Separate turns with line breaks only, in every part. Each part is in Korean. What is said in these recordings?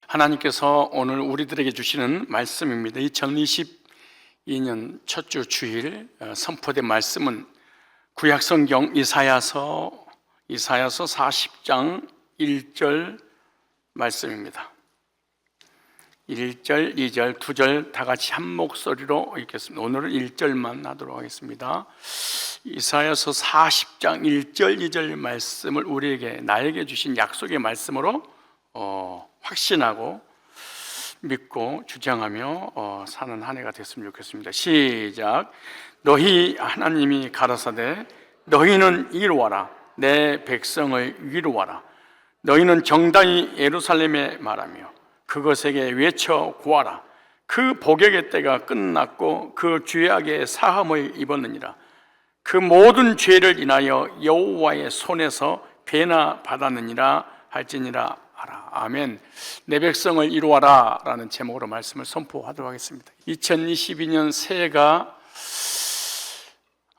하나님께서 오늘 우리들에게 주시는 말씀입니다. 2022년 첫 주 주일 선포된 말씀은 구약성경 이사야서 40장 1절 말씀입니다. 1절, 2절, 2절 다 같이 한 목소리로 읽겠습니다. 오늘은 1절만 하도록 하겠습니다. 이사야서 40장 1절, 2절 말씀을 나에게 주신 약속의 말씀으로 확신하고 믿고 주장하며 사는 한 해가 됐으면 좋겠습니다. 시작. 너희 하나님이 가라사대 너희는 이루어라. 내 백성을 이루어라. 너희는 정당히 예루살렘에 말하며 그것에게 외쳐 구하라. 그 복역의 때가 끝났고 그 죄악의 사함을 입었느니라. 그 모든 죄를 인하여 여호와의 손에서 배나 받았느니라 할지니라 하라. 아멘. 내 백성을 이루어라 라는 제목으로 말씀을 선포하도록 하겠습니다. 2022년 새해가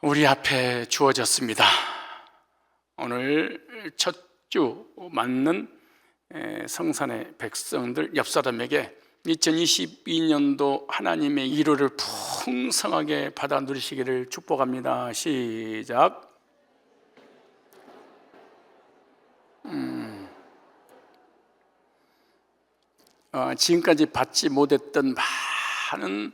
우리 앞에 주어졌습니다. 오늘 첫 주 맞는 성산의 백성들 옆사람에게 2022년도 하나님의 위로를 풍성하게 받아 누리시기를 축복합니다. 시작. 지금까지 받지 못했던 많은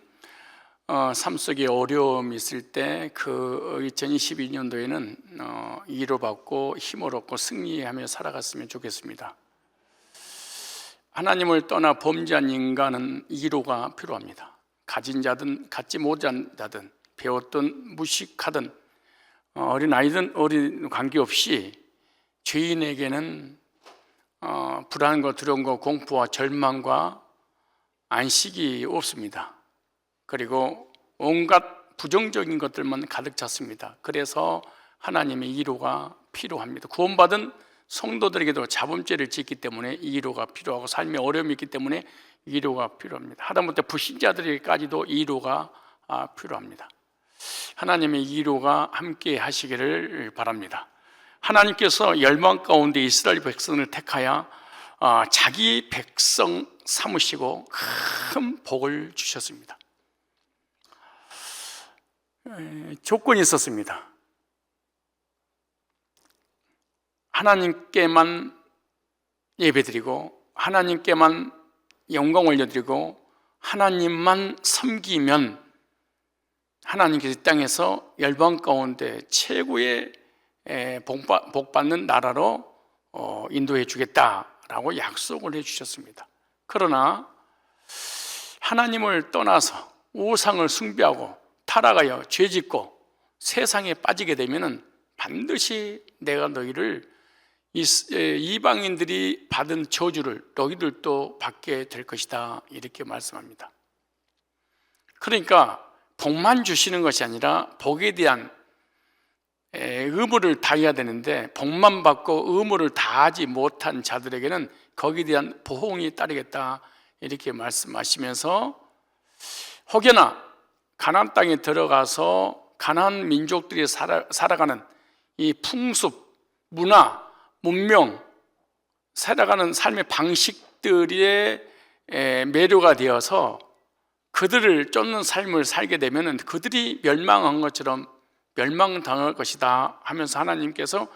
삶 속에 어려움이 있을 때 그 2022년도에는 위로받고 힘을 얻고 승리하며 살아갔으면 좋겠습니다. 하나님을 떠나 범죄한 인간은 위로가 필요합니다. 가진 자든 갖지 못한 자든 배웠든 무식하든 어린아이든 어린 관계없이 죄인에게는 불안과 두려움과 공포와 절망과 안식이 없습니다. 그리고 온갖 부정적인 것들만 가득 찼습니다. 그래서 하나님의 위로가 필요합니다. 구원받은 성도들에게도 자범죄를 짓기 때문에 위로가 필요하고 삶에 어려움이 있기 때문에 위로가 필요합니다. 하다못해 불신자들에게까지도 위로가 필요합니다. 하나님의 위로가 함께 하시기를 바랍니다. 하나님께서 열방 가운데 이스라엘 백성을 택하여 자기 백성 삼으시고 큰 복을 주셨습니다. 조건이 있었습니다. 하나님께만 예배드리고 하나님께만 영광 올려드리고 하나님만 섬기면 하나님께서 이 땅에서 열방 가운데 최고의 복받는 나라로 인도해 주겠다라고 약속을 해 주셨습니다. 그러나 하나님을 떠나서 우상을 숭배하고 타락하여 죄짓고 세상에 빠지게 되면 반드시 내가 너희를 이방인들이 받은 저주를 너희들도 받게 될 것이다 이렇게 말씀합니다. 그러니까 복만 주시는 것이 아니라 복에 대한 의무를 다해야 되는데 복만 받고 의무를 다하지 못한 자들에게는 거기에 대한 보응이 따르겠다 이렇게 말씀하시면서 혹여나 가나안 땅에 들어가서 가나안 민족들이 살아가는 이 풍습, 문화, 문명, 살아가는 삶의 방식들의 매료가 되어서 그들을 쫓는 삶을 살게 되면 그들이 멸망한 것처럼 멸망당할 것이다 하면서 하나님께서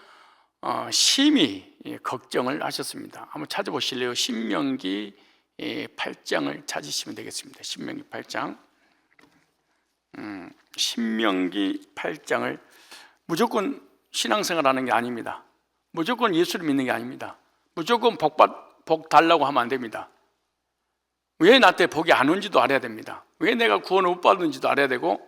심히 걱정을 하셨습니다. 한번 찾아보실래요? 신명기 8장을 찾으시면 되겠습니다. 신명기 8장. 신명기 8장을 무조건 신앙생활 하는 게 아닙니다. 무조건 예수를 믿는 게 아닙니다. 무조건 복 달라고 하면 안 됩니다. 왜 나한테 복이 안 온지도 알아야 됩니다. 왜 내가 구원을 못 받은지도 알아야 되고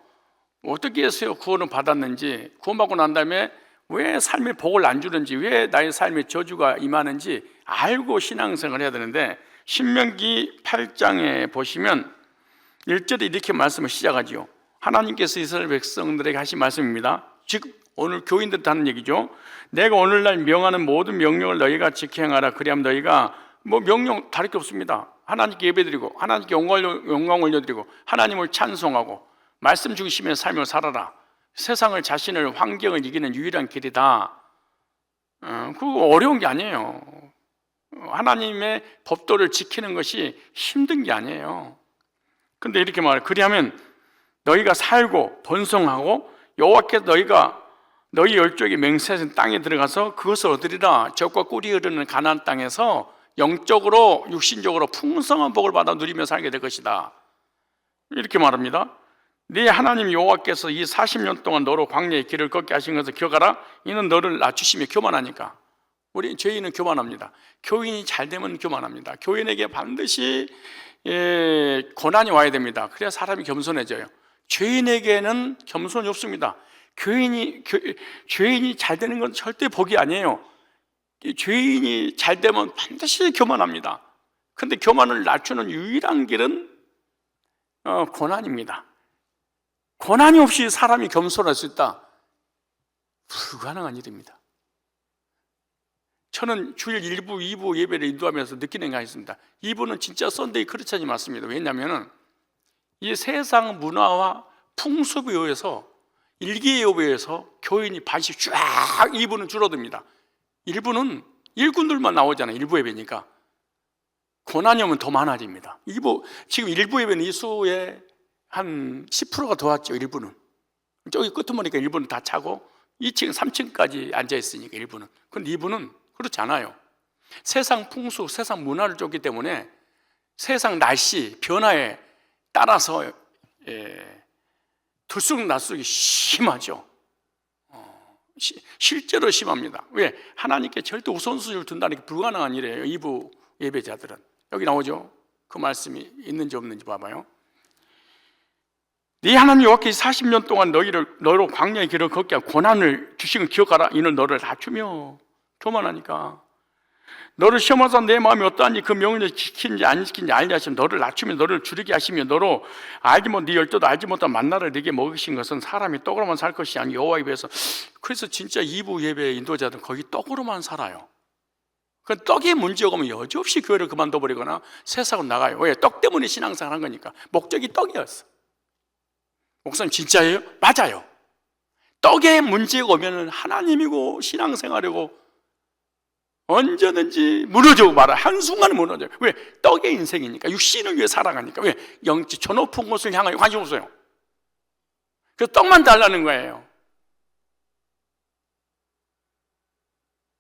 어떻게 해서 구원을 받았는지 구원받고 난 다음에 왜 삶에 복을 안 주는지 왜 나의 삶에 저주가 임하는지 알고 신앙생활을 해야 되는데 신명기 8장에 보시면 1절에 이렇게 말씀을 시작하지요. 하나님께서 이스라엘 백성들에게 하신 말씀입니다. 즉 오늘 교인들한테 하는 얘기죠. 내가 오늘날 명하는 모든 명령을 너희가 지켜 행하라. 그리하면 너희가 명령 다를 게 없습니다. 하나님께 예배드리고 하나님께 영광 올려드리고 하나님을 찬송하고 말씀 중심의 삶을 살아라. 세상을 자신을 환경을 이기는 유일한 길이다. 그거 어려운 게 아니에요. 하나님의 법도를 지키는 것이 힘든 게 아니에요. 근데 이렇게 말해요. 그리하면 너희가 살고 번성하고 여호와께서 너희 열족의 맹세하신 땅에 들어가서 그것을 얻으리라. 젖과 꿀이 흐르는 가나안 땅에서 영적으로 육신적으로 풍성한 복을 받아 누리며 살게 될 것이다. 이렇게 말합니다. 네 하나님 여호와께서 이 40년 동안 너로 광야의 길을 걷게 하신 것을 기억하라. 이는 너를 낮추시며 교만하니까. 우리 죄인은 교만합니다. 교인이 잘 되면 교만합니다. 교인에게 반드시 고난이 와야 됩니다. 그래야 사람이 겸손해져요. 죄인에게는 겸손이 없습니다. 죄인이 잘 되는 건 절대 복이 아니에요. 죄인이 잘 되면 반드시 교만합니다. 그런데 교만을 낮추는 유일한 길은 고난입니다. 고난이 없이 사람이 겸손할 수 있다? 불가능한 일입니다. 저는 주일 1부, 2부 예배를 인도하면서 느끼는 게 있습니다. 2부는 진짜 썬데이 크리스찬이 맞습니다. 왜냐하면 이 세상 문화와 풍습에 의해서 일기예보에 의해서 교인이 반씩 쫙 2부는 줄어듭니다. 1부는 일꾼들만 나오잖아요. 1부 예배니까. 고난이 오면 더 많아집니다. 지금 1부 예배는 이 수의 한 10%가 더 왔죠. 1부는. 저기 끄트머니까 1부는 다 차고 2층, 3층까지 앉아있으니까 1부는. 근데 2부는 그렇지 않아요. 세상 풍수, 세상 문화를 쫓기 때문에 세상 날씨, 변화에 따라서 들쑥날쑥이 심하죠. 실제로 심합니다. 왜? 하나님께 절대 우선순위를 둔다는 게 불가능한 일이에요. 2부 예배자들은. 여기 나오죠. 그 말씀이 있는지 없는지 봐봐요. 네 하나님 여호와께서 40년 동안 너로 광야의 길을 걷게 하고 고난을 주신 걸 기억하라. 이는 너를 낮추며 교만하니까. 너를 시험하사 내 마음이 어떠한지 그 명령을 지키는지 안 지키는지 알게 하시면 너를 낮추며 너를 줄이게 하시며 너로 알지 못 네 열조도 알지 못한 만나를 네게 먹이신 것은 사람이 떡으로만 살 것이 아니 여호와에 비해서. 그래서 진짜 2부 예배 인도자들은 거기 떡으로만 살아요. 그 떡에 문제가 오면 여지없이 교회를 그만둬 버리거나 세상으로 나가요. 왜? 떡 때문에 신앙생활 한 거니까. 목적이 떡이었어. 목사님 진짜예요? 맞아요. 떡에 문제가 오면 하나님이고 신앙생활이고 언제든지 무너지고 말아. 한순간에 무너져요. 왜? 떡의 인생이니까. 육신을 위해 살아가니까. 왜? 영지 저 높은 곳을 향하여 관심 없어요. 그래서 떡만 달라는 거예요.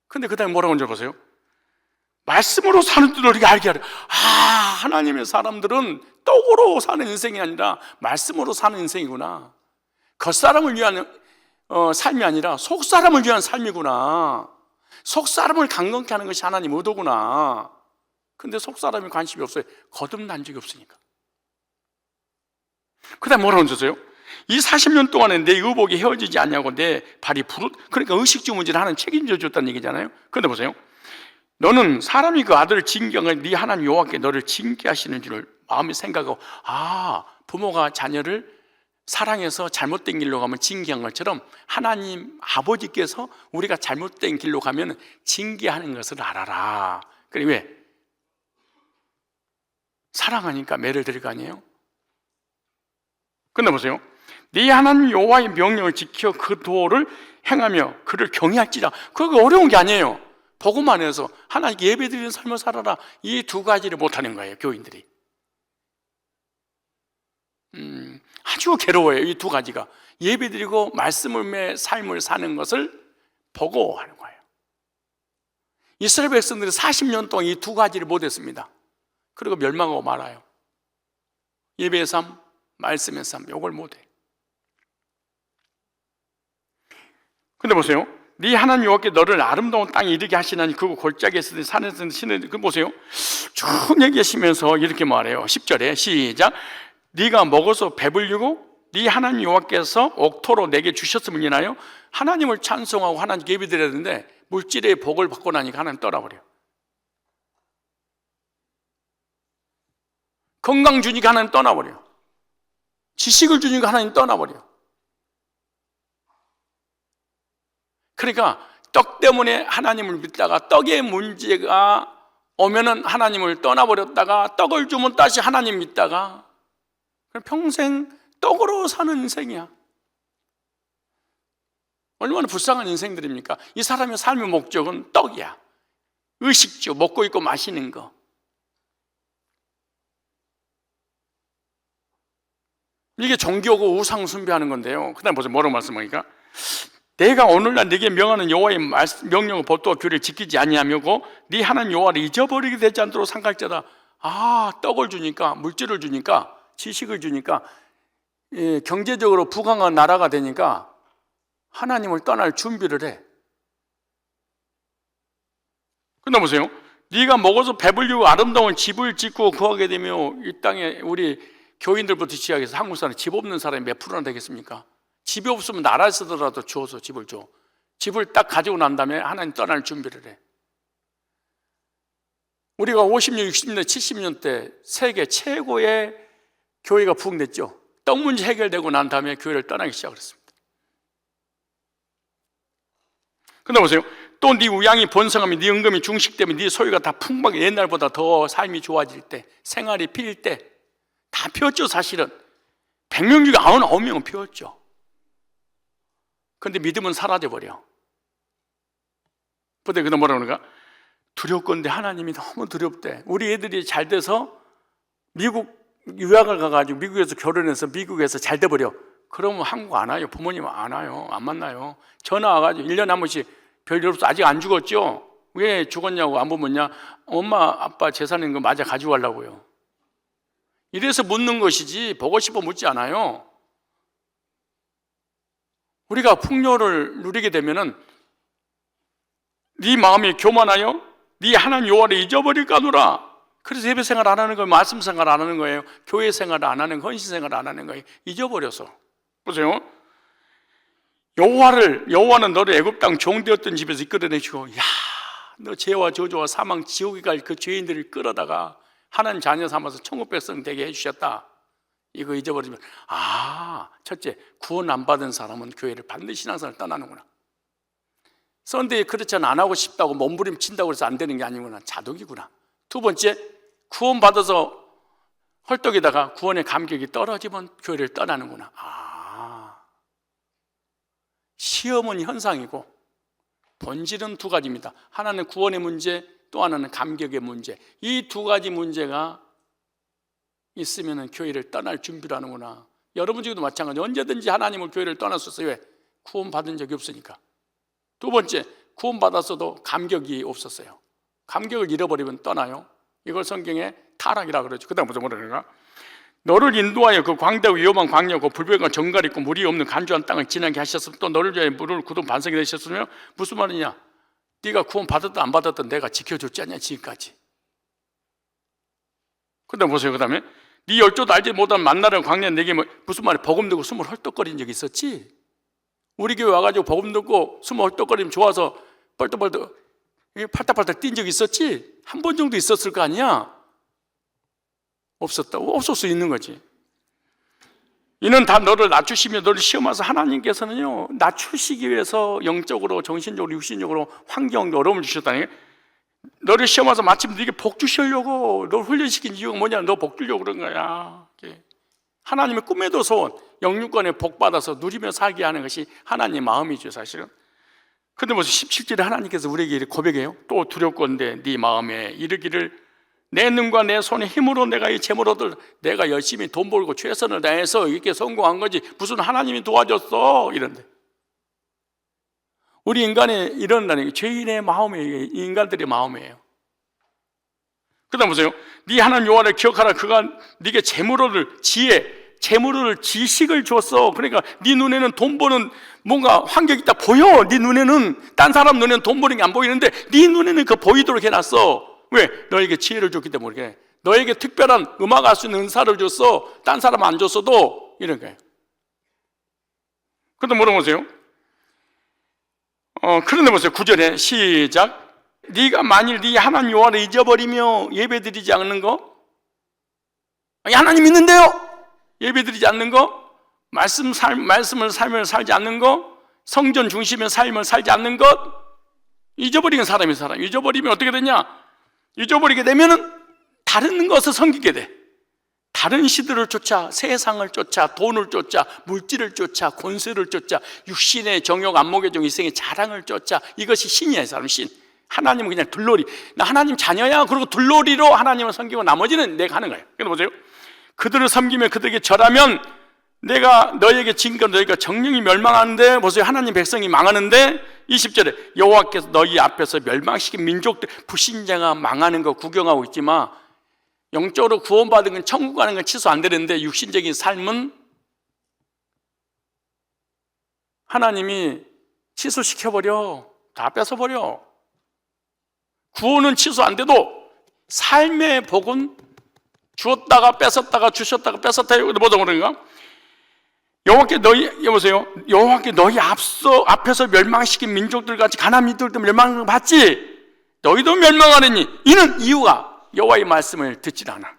근데 그 다음에 뭐라고 적으세요? 말씀으로 사는 줄을 우리가 알게 하려. 하나님의 사람들은 떡으로 사는 인생이 아니라 말씀으로 사는 인생이구나. 겉사람을 위한 삶이 아니라 속사람을 위한 삶이구나. 속사람을 강건케 하는 것이 하나님 의도구나. 근데 속사람이 관심이 없어요. 거듭난 적이 없으니까. 그 다음에 뭐라고 하셨어요? 이 40년 동안에 내 의복이 헤어지지 않냐고 내 발이 그러니까 의식주 문제를 하나님 책임져 줬다는 얘기잖아요. 그런데 보세요. 너는 사람이 그 아들을 징계하는 네 하나님 여호와께 너를 징계하시는 줄을 마음에 생각하고 부모가 자녀를 사랑해서 잘못된 길로 가면 징계한 것처럼 하나님 아버지께서 우리가 잘못된 길로 가면 징계하는 것을 알아라. 그래 왜? 사랑하니까 매를 드릴 거 아니에요? 근데 보세요. 네 하나님 여호와의 명령을 지켜 그 도를 행하며 그를 경외할지라. 그거 어려운 게 아니에요. 보고만 해서 하나님께 예배드리는 삶을 살아라. 이 두 가지를 못하는 거예요. 교인들이. 아주 괴로워요. 이 두 가지가. 예배드리고 말씀의 삶을 사는 것을 보고 하는 거예요. 이스라엘 백성들이 40년 동안 이 두 가지를 못했습니다. 그리고 멸망하고 말아요. 예배의 삶, 말씀의 삶, 이걸 못해. 근데 보세요. 네 하나님 여호와께 너를 아름다운 땅에 이르게 하시나니 그거 골짜기에 쓰든 산에 쓰든 시내든 그 보세요. 쭉 얘기하시면서 이렇게 말해요. 10절에 시작. 네가 먹어서 배불리고 네 하나님 여호와께서 옥토로 내게 주셨음을 인하여 하나님을 찬송하고 하나님께 예배드려야 되는데 물질의 복을 받고 나니까 하나님 떠나버려. 건강 주니까 하나님 떠나버려. 지식을 주니까 하나님 떠나버려. 그러니까 떡 때문에 하나님을 믿다가 떡의 문제가 오면은 하나님을 떠나버렸다가 떡을 주면 다시 하나님 믿다가 평생 떡으로 사는 인생이야. 얼마나 불쌍한 인생들입니까? 이 사람의 삶의 목적은 떡이야. 의식주, 먹고 있고 마시는 거. 이게 종교고 우상 숭배하는 건데요. 그다음 보세요. 뭐라고 말씀하니까 내가 오늘날 네게 명하는 여호와의 명령과 법도와 규례를 지키지 아니하며고 네 하나님 여호와를 잊어버리게 되지 않도록 삼갈지어다. 떡을 주니까, 물질을 주니까, 지식을 주니까, 경제적으로 부강한 나라가 되니까 하나님을 떠날 준비를 해. 근데 보세요. 네가 먹어서 배불리고 아름다운 집을 짓고 거하게 되며 이 땅에 우리 교인들부터 시작해서 한국 사람 집 없는 사람이 몇 프로나 되겠습니까? 집이 없으면 나라에서라도 주어서 집을 줘. 집을 딱 가지고 난 다음에 하나님 떠날 준비를 해. 우리가 50년, 60년, 70년 대 세계 최고의 교회가 부흥됐죠. 떡 문제 해결되고 난 다음에 교회를 떠나기 시작했습니다. 근데 보세요. 또 네 우양이 번성하면 네 은금이 중식되면 네 소유가 다 풍부하게 옛날보다 더 삶이 좋아질 때, 생활이 필 때 다 피웠죠. 사실은 100명 중에 99명은 피웠죠. 근데 믿음은 사라져버려. 근데 그다음 뭐라 그러는가? 두렵건대 하나님이 너무 두렵대. 우리 애들이 잘 돼서 미국 유학을 가가지고 미국에서 결혼해서 미국에서 잘 돼버려. 그러면 한국 안 와요. 부모님 안 와요. 안 만나요. 전화 와가지고 1년에 한 번씩 별일 없어. 아직 안 죽었죠? 왜 죽었냐고 안 보면냐? 엄마 아빠 재산 있는 거 맞아 가지고 가려고요. 이래서 묻는 것이지 보고 싶어 묻지 않아요. 우리가 풍요를 누리게 되면은 네 마음이 교만하여 네 하나님 여호와를 잊어버릴까노라. 그래서 예배 생활 안 하는 거예요. 말씀 생활 안 하는 거예요. 교회 생활 안 하는 거예요. 헌신 생활 안 하는 거예요. 잊어버려서. 보세요. 여호와는 너를 애굽 땅 종되었던 집에서 이끌어내시고, 너 죄와 저주와 사망 지옥에 갈 그 죄인들을 끌어다가 하나님 자녀 삼아서 천국 백성 되게 해주셨다. 이거 잊어버리면 첫째, 구원 안 받은 사람은 교회를 반드시 신앙생활을 떠나는구나. 썬데이 크리스천 안 하고 싶다고 몸부림친다고 해서 안 되는 게 아니구나. 자독이구나. 두 번째, 구원 받아서 헐떡이다가 구원의 감격이 떨어지면 교회를 떠나는구나. 시험은 현상이고 본질은 두 가지입니다. 하나는 구원의 문제, 또 하나는 감격의 문제. 이 두 가지 문제가 있으면 교회를 떠날 준비를 하는구나. 여러분 중에도 마찬가지. 언제든지 하나님을 교회를 떠날 수 있어요. 왜? 구원 받은 적이 없으니까. 두 번째, 구원 받았어도 감격이 없었어요. 감격을 잃어버리면 떠나요. 이걸 성경에 타락이라고 그러죠. 그 다음 무슨 뭐라는가? 너를 인도하여 그 광대하고 위험한 광야고 불변과 정갈 있고 물이 없는 간주한 땅을 지나게 하셨으면 또 너를 위하여 물을 굳은 반석이 되셨으며 무슨 말이냐? 네가 구원 받았든 안 받았든 내가 지켜줬지 않냐 지금까지. 그 다음 보세요. 그 다음에 네 열조도 알지 못한 만나는 광야 내게 무슨 말이야? 복음 듣고 숨을 헐떡거린 적이 있었지? 우리 교회 와가지고 복음 듣고 숨을 헐떡거리면 좋아서 뻘떡뻘떡 팔딱팔딱 뛴 적이 있었지? 한 번 정도 있었을 거 아니야? 없었다. 없을 수 있는 거지. 이는 다 너를 낮추시며 너를 시험하셔서 하나님께서는요 낮추시기 위해서 영적으로 정신적으로 육신적으로 환경 어려움을 주셨다니. 너를 시험하셔서 마침 네게 복 주시려고 너를 훈련시킨 이유가 뭐냐? 너 복 주려고 그런 거야. 하나님의 꿈에도 소원, 영육간에 복 받아서 누리며 살게 하는 것이 하나님의 마음이죠 사실은. 근데 무슨 17절에 하나님께서 우리에게 고백해요. 또 두렵건대 네 마음에 이르기를 내 눈과 내 손의 힘으로 내가 이 재물 얻을 내가 열심히 돈 벌고 최선을 다해서 이렇게 성공한 거지 무슨 하나님이 도와줬어 이런데. 우리 인간의 이런다는 게 죄인의 마음이에요. 인간들의 마음이에요. 그 다음 보세요. 네 하나님 여호와를 기억하라. 그가 네게 재물 얻을 지혜, 재물 얻을 지식을 줬어. 그러니까 네 눈에는 돈 버는 뭔가 환경이 딱 보여. 네 눈에는 딴 사람 눈에는 돈 버는 게 안 보이는데 네 눈에는 그 보이도록 해놨어. 왜? 너에게 지혜를 줬기 때문에 그래. 너에게 특별한 음악 할 수 있는 은사를 줬어. 딴 사람 안 줬어도 이런 거예요. 그런데 뭐라고 보세요? 그런데 보세요. 9절에 시작. 네가 만일 네 하나님 여호와를 잊어버리며 예배드리지 않는 거, 하나님 있는데요? 예배드리지 않는 거, 말씀을 삶을 살지 않는 거, 성전 중심의 삶을 살지 않는 것, 잊어버리는 사람이 잊어버리면 어떻게 되냐? 잊어버리게 되면은 다른 것을 섬기게 돼. 다른 시들을 쫓아, 세상을 쫓아, 돈을 쫓아, 물질을 쫓아, 권세를 쫓아, 육신의 정욕, 안목의 정, 이생의 자랑을 쫓아. 이것이 신이야, 이 사람 신. 하나님은 그냥 들러리, 나 하나님 자녀야 그러고 들러리로 하나님을 섬기고 나머지는 내가 하는 거예요. 그래서 보세요, 그들을 섬기며 그들에게 절하면 내가 너에게 징계, 너희가 정령이 멸망하는데, 보세요, 하나님 백성이 망하는데 20절에 여호와께서 너희 앞에서 멸망시킨 민족들, 불신자가 망하는 거 구경하고 있지만 영적으로 구원받은 건, 천국 가는 건 취소 안 되는데 육신적인 삶은 하나님이 취소시켜버려. 다 뺏어버려. 구원은 취소 안 돼도 삶의 복은 주었다가 뺏었다가 주셨다가 뺏었다. 뭐죠 그런가? 여호와께 너희, 여보세요, 여호와께 너희 앞에서 멸망시킨 민족들 같이 가나안 민족들도 멸망을 받지 너희도 멸망하느니 이는 이유가 여호와의 말씀을 듣질 않아.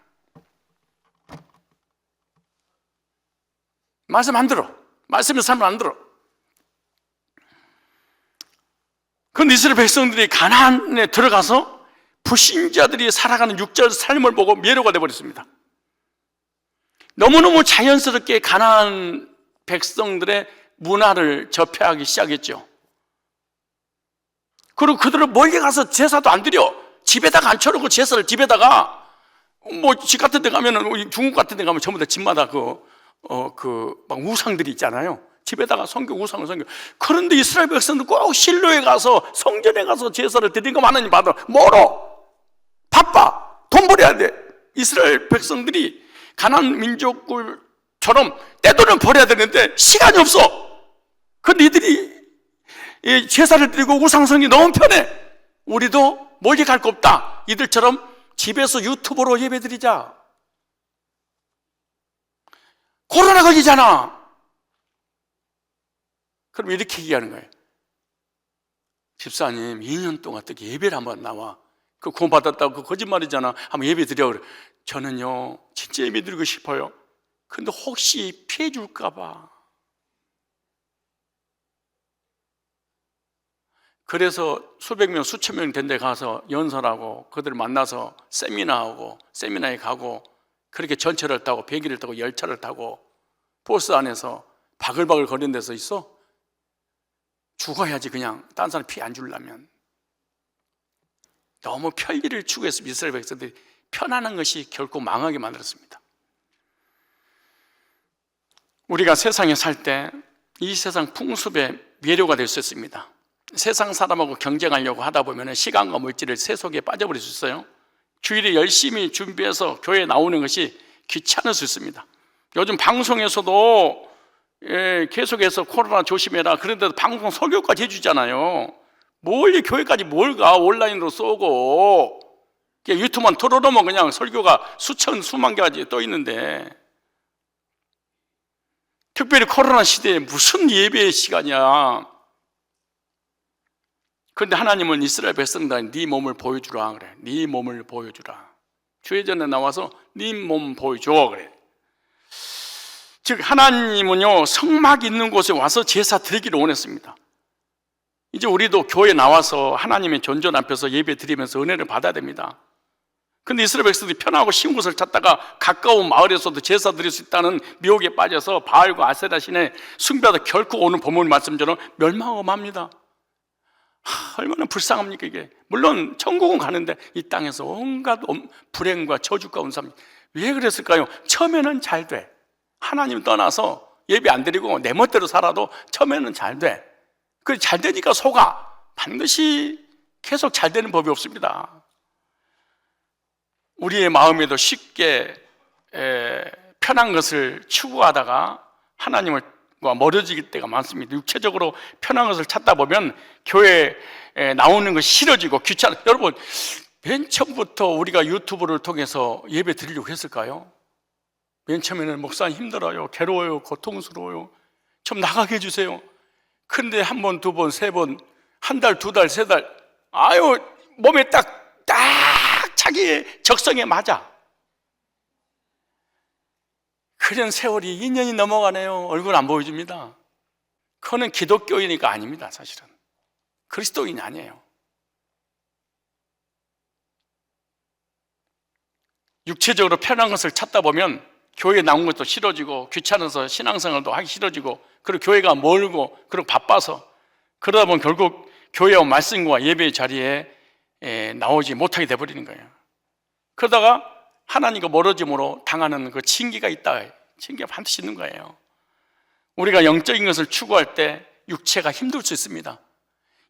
말씀 안 들어. 말씀의 삶을 안 들어. 그런데 이스라엘 백성들이 가나안에 들어가서 불신자들이 살아가는 육절 삶을 보고 멸호가 되어버렸습니다. 너무너무 자연스럽게 가나안 백성들의 문화를 접해하기 시작했죠. 그리고 그들은 멀리 가서 제사도 안 드려. 집에다가 안 쳐놓고 제사를 집에다가, 뭐 집 같은 데 가면은, 중국 같은 데 가면 전부 다 집마다 막 우상들이 있잖아요. 집에다가 우상을 섬겨. 그런데 이스라엘 백성들 꼭 실로에 가서, 성전에 가서 제사를 드리는 거 하나님 받아. 멀어. 바빠. 돈 벌어야 돼. 이스라엘 백성들이 가나안 민족들처럼 떼돈을 벌어야 되는데 시간이 없어. 그런데 이들이 제사를 드리고 우상성이 너무 편해. 우리도 멀리 갈 거 없다. 이들처럼 집에서 유튜브로 예배드리자. 코로나 걸리잖아. 그럼 이렇게 얘기하는 거예요. 집사님 2년 동안 어떻게 예배를 한번 나와? 그 구원 받았다고 그 거짓말이잖아. 한번 예배 드려. 그래. 저는요 진짜 예배 드리고 싶어요. 근데 혹시 피해 줄까 봐. 그래서 수백 명, 수천 명 된 데 가서 연설하고 그들을 만나서 세미나에 가고 그렇게 전철을 타고 비행기를 타고 열차를 타고 버스 안에서 바글바글 거리는 데서 있어? 죽어야지. 그냥 딴 사람 피해 안 주려면. 너무 편리를 추구해서 이스라엘 백성들이 편안한 것이 결코 망하게 만들었습니다. 우리가 세상에 살 때 이 세상 풍습에 매료가 될 수 있습니다. 세상 사람하고 경쟁하려고 하다 보면 시간과 물질을 세속에 빠져버릴 수 있어요. 주일에 열심히 준비해서 교회에 나오는 것이 귀찮을 수 있습니다. 요즘 방송에서도 계속해서 코로나 조심해라 그런데도 방송 설교까지 해주잖아요. 뭘 교회까지 뭘 가. 온라인으로 쏘고 유튜브만 틀어놓으면 그냥 설교가 수만 개까지 떠 있는데, 특별히 코로나 시대에 무슨 예배의 시간이야. 그런데 하나님은 이스라엘 백성들한테 네 몸을 보여주라 그래. 네 몸을 보여주라. 주회전에 나와서 네 몸 보여줘 그래. 즉 하나님은요 성막 있는 곳에 와서 제사 드리기를 원했습니다. 이제 우리도 교회에 나와서 하나님의 존전 앞에서 예배 드리면서 은혜를 받아야 됩니다. 근데 이스라엘 백성들이 편하고 쉬운 곳을 찾다가 가까운 마을에서도 제사 드릴 수 있다는 미혹에 빠져서 바알과 아세라 신에 숭배하다 결코 오는 본문 말씀처럼 멸망하고 맙니다. 얼마나 불쌍합니까 이게. 물론 천국은 가는데 이 땅에서 온갖 불행과 저주가 온 사람. 왜 그랬을까요? 처음에는 잘 돼. 하나님 떠나서 예배 안 드리고 내 멋대로 살아도 처음에는 잘 돼. 그 잘 되니까 속아. 반드시 계속 잘 되는 법이 없습니다. 우리의 마음에도 쉽게 편한 것을 추구하다가 하나님과 멀어질 때가 많습니다. 육체적으로 편한 것을 찾다 보면 교회에 나오는 것이 싫어지고 귀찮아. 여러분, 맨 처음부터 우리가 유튜브를 통해서 예배 드리려고 했을까요? 맨 처음에는 목사님 힘들어요, 괴로워요, 고통스러워요, 좀 나가게 해주세요. 근데 한 번, 두 번, 세 번, 한 달, 두 달, 세 달, 아유 몸에 딱 자기의 적성에 맞아. 그런 세월이 2년이 넘어가네요. 얼굴 안 보여줍니다. 그거는 기독교인이니까 아닙니다. 사실은 그리스도인이 아니에요. 육체적으로 편한 것을 찾다 보면 교회에 나온 것도 싫어지고 귀찮아서 신앙생활도 하기 싫어지고, 그리고 교회가 멀고, 그리고 바빠서, 그러다 보면 결국 교회와 말씀과 예배의 자리에 나오지 못하게 돼버리는 거예요. 그러다가 하나님과 멀어짐으로 당하는 그 징계가 있다. 징계가 반드시 있는 거예요. 우리가 영적인 것을 추구할 때 육체가 힘들 수 있습니다.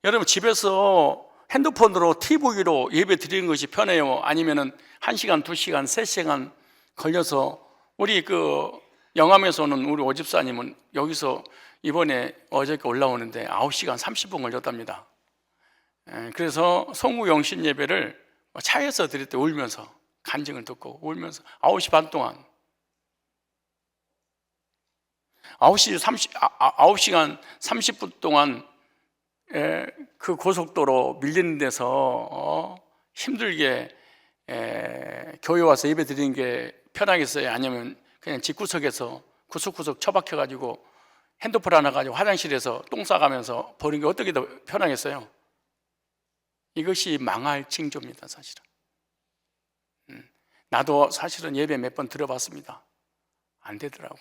여러분 집에서 핸드폰으로 TV로 예배 드리는 것이 편해요? 아니면은 1시간, 2시간, 3시간 걸려서 우리 그 영암에서는 우리 오집사님은 여기서 이번에 어저께 올라오는데 9시간 30분 걸렸답니다. 그래서 성구 영신 예배를 차에서 드릴 때 울면서 간증을 듣고 울면서 9시 반 동안 9시간 30분 동안 그 고속도로 밀리는 데서 힘들게 교회 와서 예배 드리는 게 편하겠어요? 아니면 그냥 집구석에서 구석구석 처박혀가지고 핸드폰 하나 가지고 화장실에서 똥 싸가면서 보는 게 어떻게 더 편하겠어요? 이것이 망할 징조입니다, 사실은. 나도 사실은 예배 몇 번 들어봤습니다. 안 되더라고.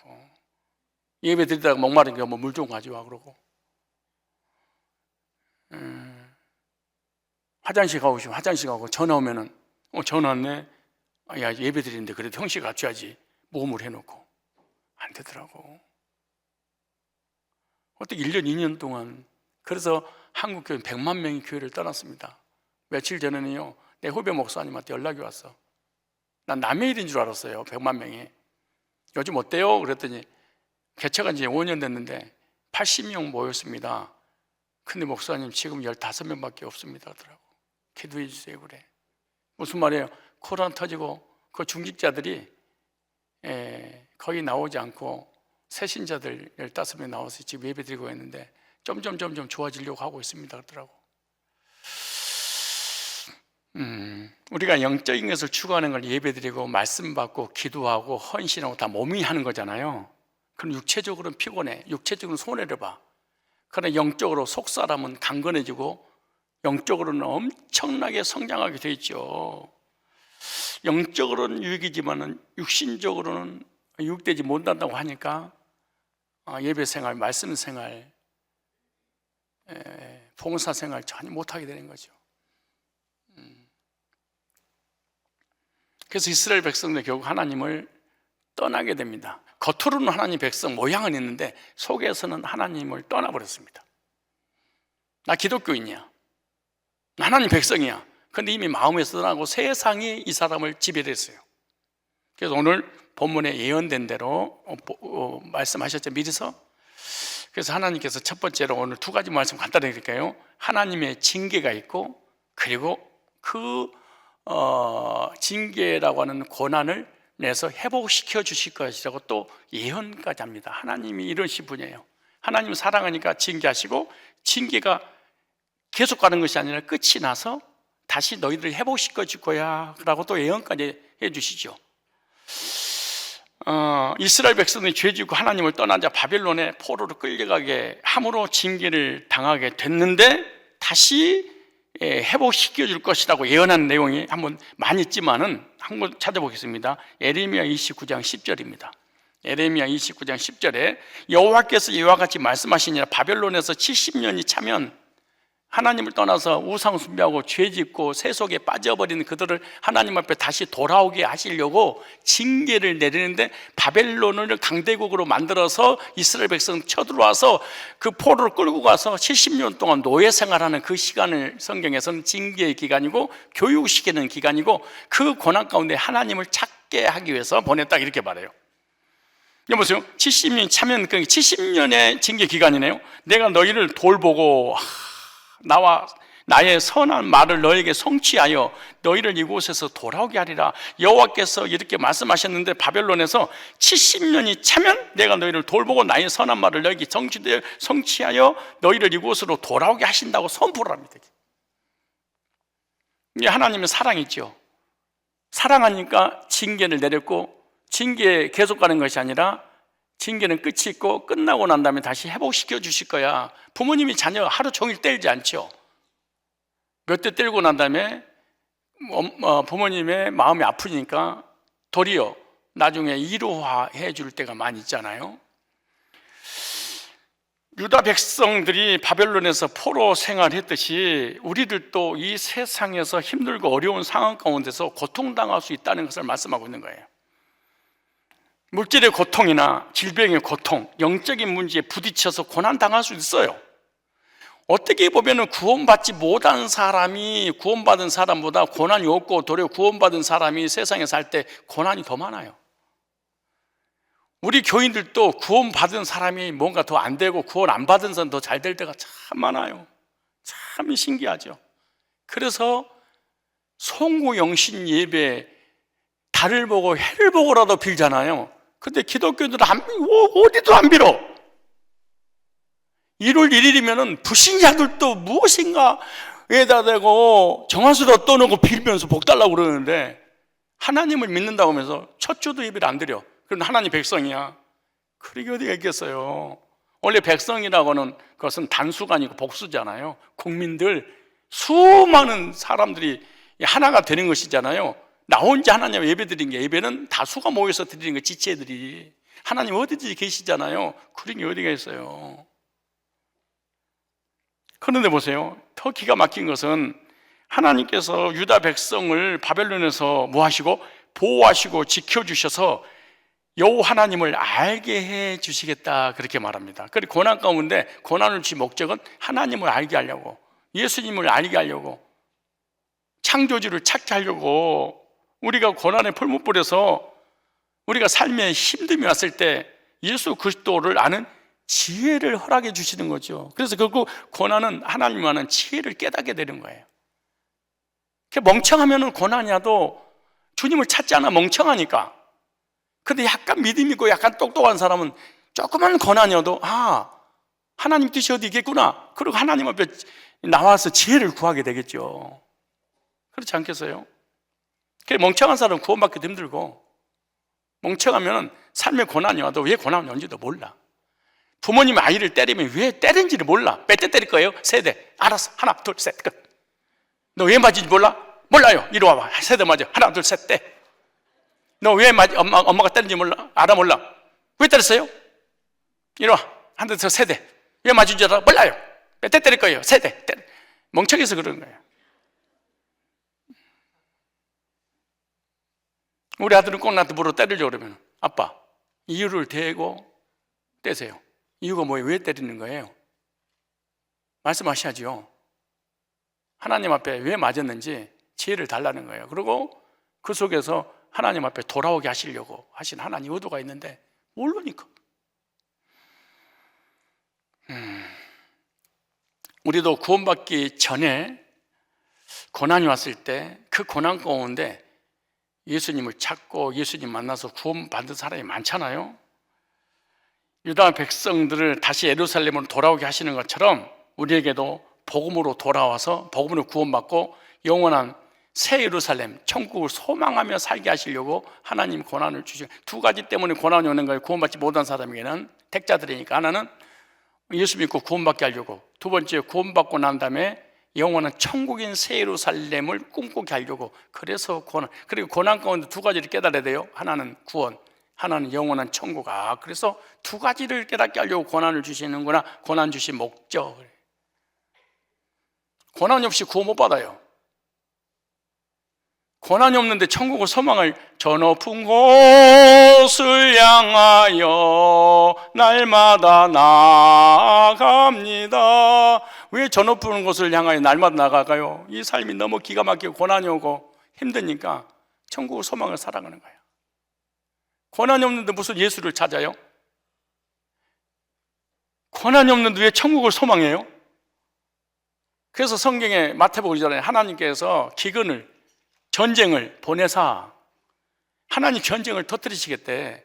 예배 드리다가 목마르니까 뭐 물 좀 가져와 그러고, 화장실 가고 싶으면 화장실 가고, 전화 오면은 전화 왔네. 야, 예배 드리는데 그래도 형식 갖춰야지. 모험을 해놓고 안 되더라고. 어떻게 1년, 2년 동안. 그래서 한국교회 100만 명이 교회를 떠났습니다. 며칠 전에는요, 내 후배 목사님한테 연락이 왔어. 난 남의 일인 줄 알았어요. 100만 명이. 요즘 어때요? 그랬더니 개척한 지 5년 됐는데 80명 모였습니다. 근데 목사님 지금 15명밖에 없습니다 하더라고. 기도해 주세요. 그래. 무슨 말이에요? 코로나 터지고 그 중직자들이 거의 나오지 않고 새신자들 15명 나와서 지금 예배 드리고 있는데 점점 좋아지려고 하고 있습니다 하더라고. 우리가 영적인 것을 추구하는 걸 예배 드리고 말씀 받고 기도하고 헌신하고 다 몸이 하는 거잖아요. 그럼 육체적으로는 피곤해. 육체적으로는 손해를 봐. 그러나 영적으로 속사람은 강건해지고 영적으로는 엄청나게 성장하게 돼 있죠. 영적으로는 유익이지만 육신적으로는 유익되지 못한다고 하니까 예배 생활, 말씀 생활, 봉사 생활 전혀 못하게 되는 거죠. 그래서 이스라엘 백성들 결국 하나님을 떠나게 됩니다. 겉으로는 하나님 백성 모양은 있는데 속에서는 하나님을 떠나버렸습니다. 나 기독교인이야. 나 하나님 백성이야. 근데 이미 마음에서 떠나고 세상이 이 사람을 지배했어요. 그래서 오늘 본문에 예언된 대로 말씀하셨죠, 미리서. 그래서 하나님께서 첫 번째로 오늘 2가지 말씀 간단히 드릴까요? 하나님의 징계가 있고, 그리고 그 징계라고 하는 고난을 내서 회복시켜 주실 것이라고 또 예언까지 합니다. 하나님이 이러신 분이에요. 하나님은 사랑하니까 징계하시고, 징계가 계속 가는 것이 아니라 끝이 나서 다시 너희들을 회복시켜 줄 거야 라고 또 예언까지 해 주시죠. 이스라엘 백성들이 죄지고 하나님을 떠나자 바벨론의 포로로 끌려가게 함으로 징계를 당하게 됐는데 다시 회복시켜 줄 것이라고 예언한 내용이 한번 많이 있지만은 한번 찾아보겠습니다. 에레미야 29장 10절입니다. 에레미야 29장 10절에 여호와께서 이와 같이 말씀하시니라. 바벨론에서 70년이 차면 하나님을 떠나서 우상 숭배하고 죄짓고 세속에 빠져버리는 그들을 하나님 앞에 다시 돌아오게 하시려고 징계를 내리는데, 바벨론을 강대국으로 만들어서 이스라엘 백성 쳐들어와서 그 포로를 끌고 가서 70년 동안 노예 생활하는 그 시간을 성경에서는 징계의 기간이고 교육시키는 기간이고, 그 고난 가운데 하나님을 찾게 하기 위해서 보냈다, 이렇게 말해요. 여보세요? 70년이 차면 70년의 징계 기간이네요. 내가 너희를 돌보고 나의 선한 말을 너에게 성취하여 너희를 이곳에서 돌아오게 하리라. 여호와께서 이렇게 말씀하셨는데, 바벨론에서 70년이 차면 내가 너희를 돌보고 나의 선한 말을 너에게 성취하여 너희를 이곳으로 돌아오게 하신다고 선포를 합니다. 이게 하나님의 사랑이죠. 사랑하니까 징계를 내렸고, 징계에 계속 가는 것이 아니라 징계는 끝이 있고 끝나고 난 다음에 다시 회복시켜 주실 거야. 부모님이 자녀 하루 종일 때리지 않죠. 몇 대 때리고 난 다음에 부모님의 마음이 아프니까 도리어 나중에 위로해 줄 때가 많이 있잖아요. 유다 백성들이 바벨론에서 포로 생활했듯이 우리들도 이 세상에서 힘들고 어려운 상황 가운데서 고통당할 수 있다는 것을 말씀하고 있는 거예요. 물질의 고통이나 질병의 고통, 영적인 문제에 부딪혀서 고난당할 수 있어요. 어떻게 보면 구원받지 못한 사람이 구원받은 사람보다 고난이 없고 도리어 구원받은 사람이 세상에 살 때 고난이 더 많아요. 우리 교인들도 구원받은 사람이 뭔가 더 안 되고 구원 안 받은 사람 더 잘 될 때가 참 많아요. 참 신기하죠. 그래서 송구영신 예배 달을 보고 해를 보고라도 빌잖아요. 근데 기독교들은 어디도 안 빌어. 1월 1일이면 불신자들도 무엇인가에다 대고 정한수도 떠놓고 빌면서 복 달라고 그러는데 하나님을 믿는다고 하면서 첫 주도 예배를 안 드려. 그럼 하나님 백성이야. 그러게 어디가 있겠어요. 원래 백성이라고는 그것은 단수가 아니고 복수잖아요. 국민들 수많은 사람들이 하나가 되는 것이잖아요. 나 혼자 하나님 예배 드린 게, 예배는 다수가 모여서 드리는 거, 지체들이. 하나님 어디든지 계시잖아요. 그런 게 어디가 있어요. 그런데 보세요, 더 기가 막힌 것은 하나님께서 유다 백성을 바벨론에서 뭐 하시고? 보호하시고 지켜주셔서 여호와 하나님을 알게 해 주시겠다, 그렇게 말합니다. 그리고 고난 가운데 고난을 주신 목적은 하나님을 알게 하려고, 예수님을 알게 하려고, 창조주를 찾게 하려고. 우리가 고난의 풀무불에서 우리가 삶에 힘듦이 왔을 때 예수 그리스도를 아는 지혜를 허락해 주시는 거죠. 그래서 결국 고난은 하나님을 아는 지혜를 깨닫게 되는 거예요. 멍청하면 고난이라도 주님을 찾지 않아, 멍청하니까. 근데 약간 믿음 있고 약간 똑똑한 사람은 조그만 고난이어도 하나님 뜻이 어디 있겠구나, 그리고 하나님 앞에 나와서 지혜를 구하게 되겠죠. 그렇지 않겠어요? 멍청한 사람은 구원받기도 힘들고, 멍청하면 삶의 고난이 와도 왜 고난이 온지도 몰라. 부모님이 아이를 때리면 왜 때린지를 몰라. 몇 대 때릴 거예요? 3대. 알았어. 하나, 둘, 셋, 끝. 너 왜 맞은지 몰라? 몰라요. 이리 와봐. 3대 맞아. 하나, 둘, 셋, 대. 너 왜 엄마가 때린지 몰라? 알아, 몰라? 왜 때렸어요? 이리 와. 한 대 더 3대. 왜 맞은지 알아? 몰라요. 몇 대 때릴 거예요? 3대. 멍청해서 그런 거예요. 우리 아들은 꼭 나한테 물어 때리려고 그러면, 아빠, 이유를 대고 떼세요. 이유가 뭐예요? 왜 때리는 거예요? 말씀하셔야죠. 하나님 앞에 왜 맞았는지 지혜를 달라는 거예요. 그리고 그 속에서 하나님 앞에 돌아오게 하시려고 하신 하나님 의도가 있는데 모르니까. 우리도 구원받기 전에 고난이 왔을 때 그 고난 가운데 예수님을 찾고 예수님 만나서 구원받은 사람이 많잖아요. 유다 백성들을 다시 예루살렘으로 돌아오게 하시는 것처럼 우리에게도 복음으로 돌아와서 복음으로 구원받고 영원한 새 예루살렘, 천국을 소망하며 살게 하시려고 하나님 고난을 주시고, 2가지 때문에 고난이 오는 거예요. 구원받지 못한 사람에게는, 택자들이니까. 하나는 예수 믿고 구원받게 하려고, 2번째 구원받고 난 다음에 영원한 천국인 새 예루살렘을 꿈꾸게 하려고. 그래서 고난, 그리고 고난 가운데 2가지를 깨달아야 돼요. 하나는 구원, 하나는 영원한 천국. 그래서 2가지를 깨닫게 하려고 고난을 주시는구나. 고난 주신 목적. 고난이 없이 구원 못 받아요. 고난이 없는데 천국을 소망할, 저 높은 곳을 향하여 날마다 나아갑니다. 왜 저 높은 곳을 향하여 날마다 나아가요? 이 삶이 너무 기가 막히고 고난이 오고 힘드니까 천국을 소망을 살아가는 거예요. 고난이 없는데 무슨 예수를 찾아요? 고난이 없는데 왜 천국을 소망해요? 그래서 성경에 마태복음 2장에 하나님께서 기근을, 전쟁을 보내사 하나님 전쟁을 터뜨리시겠대.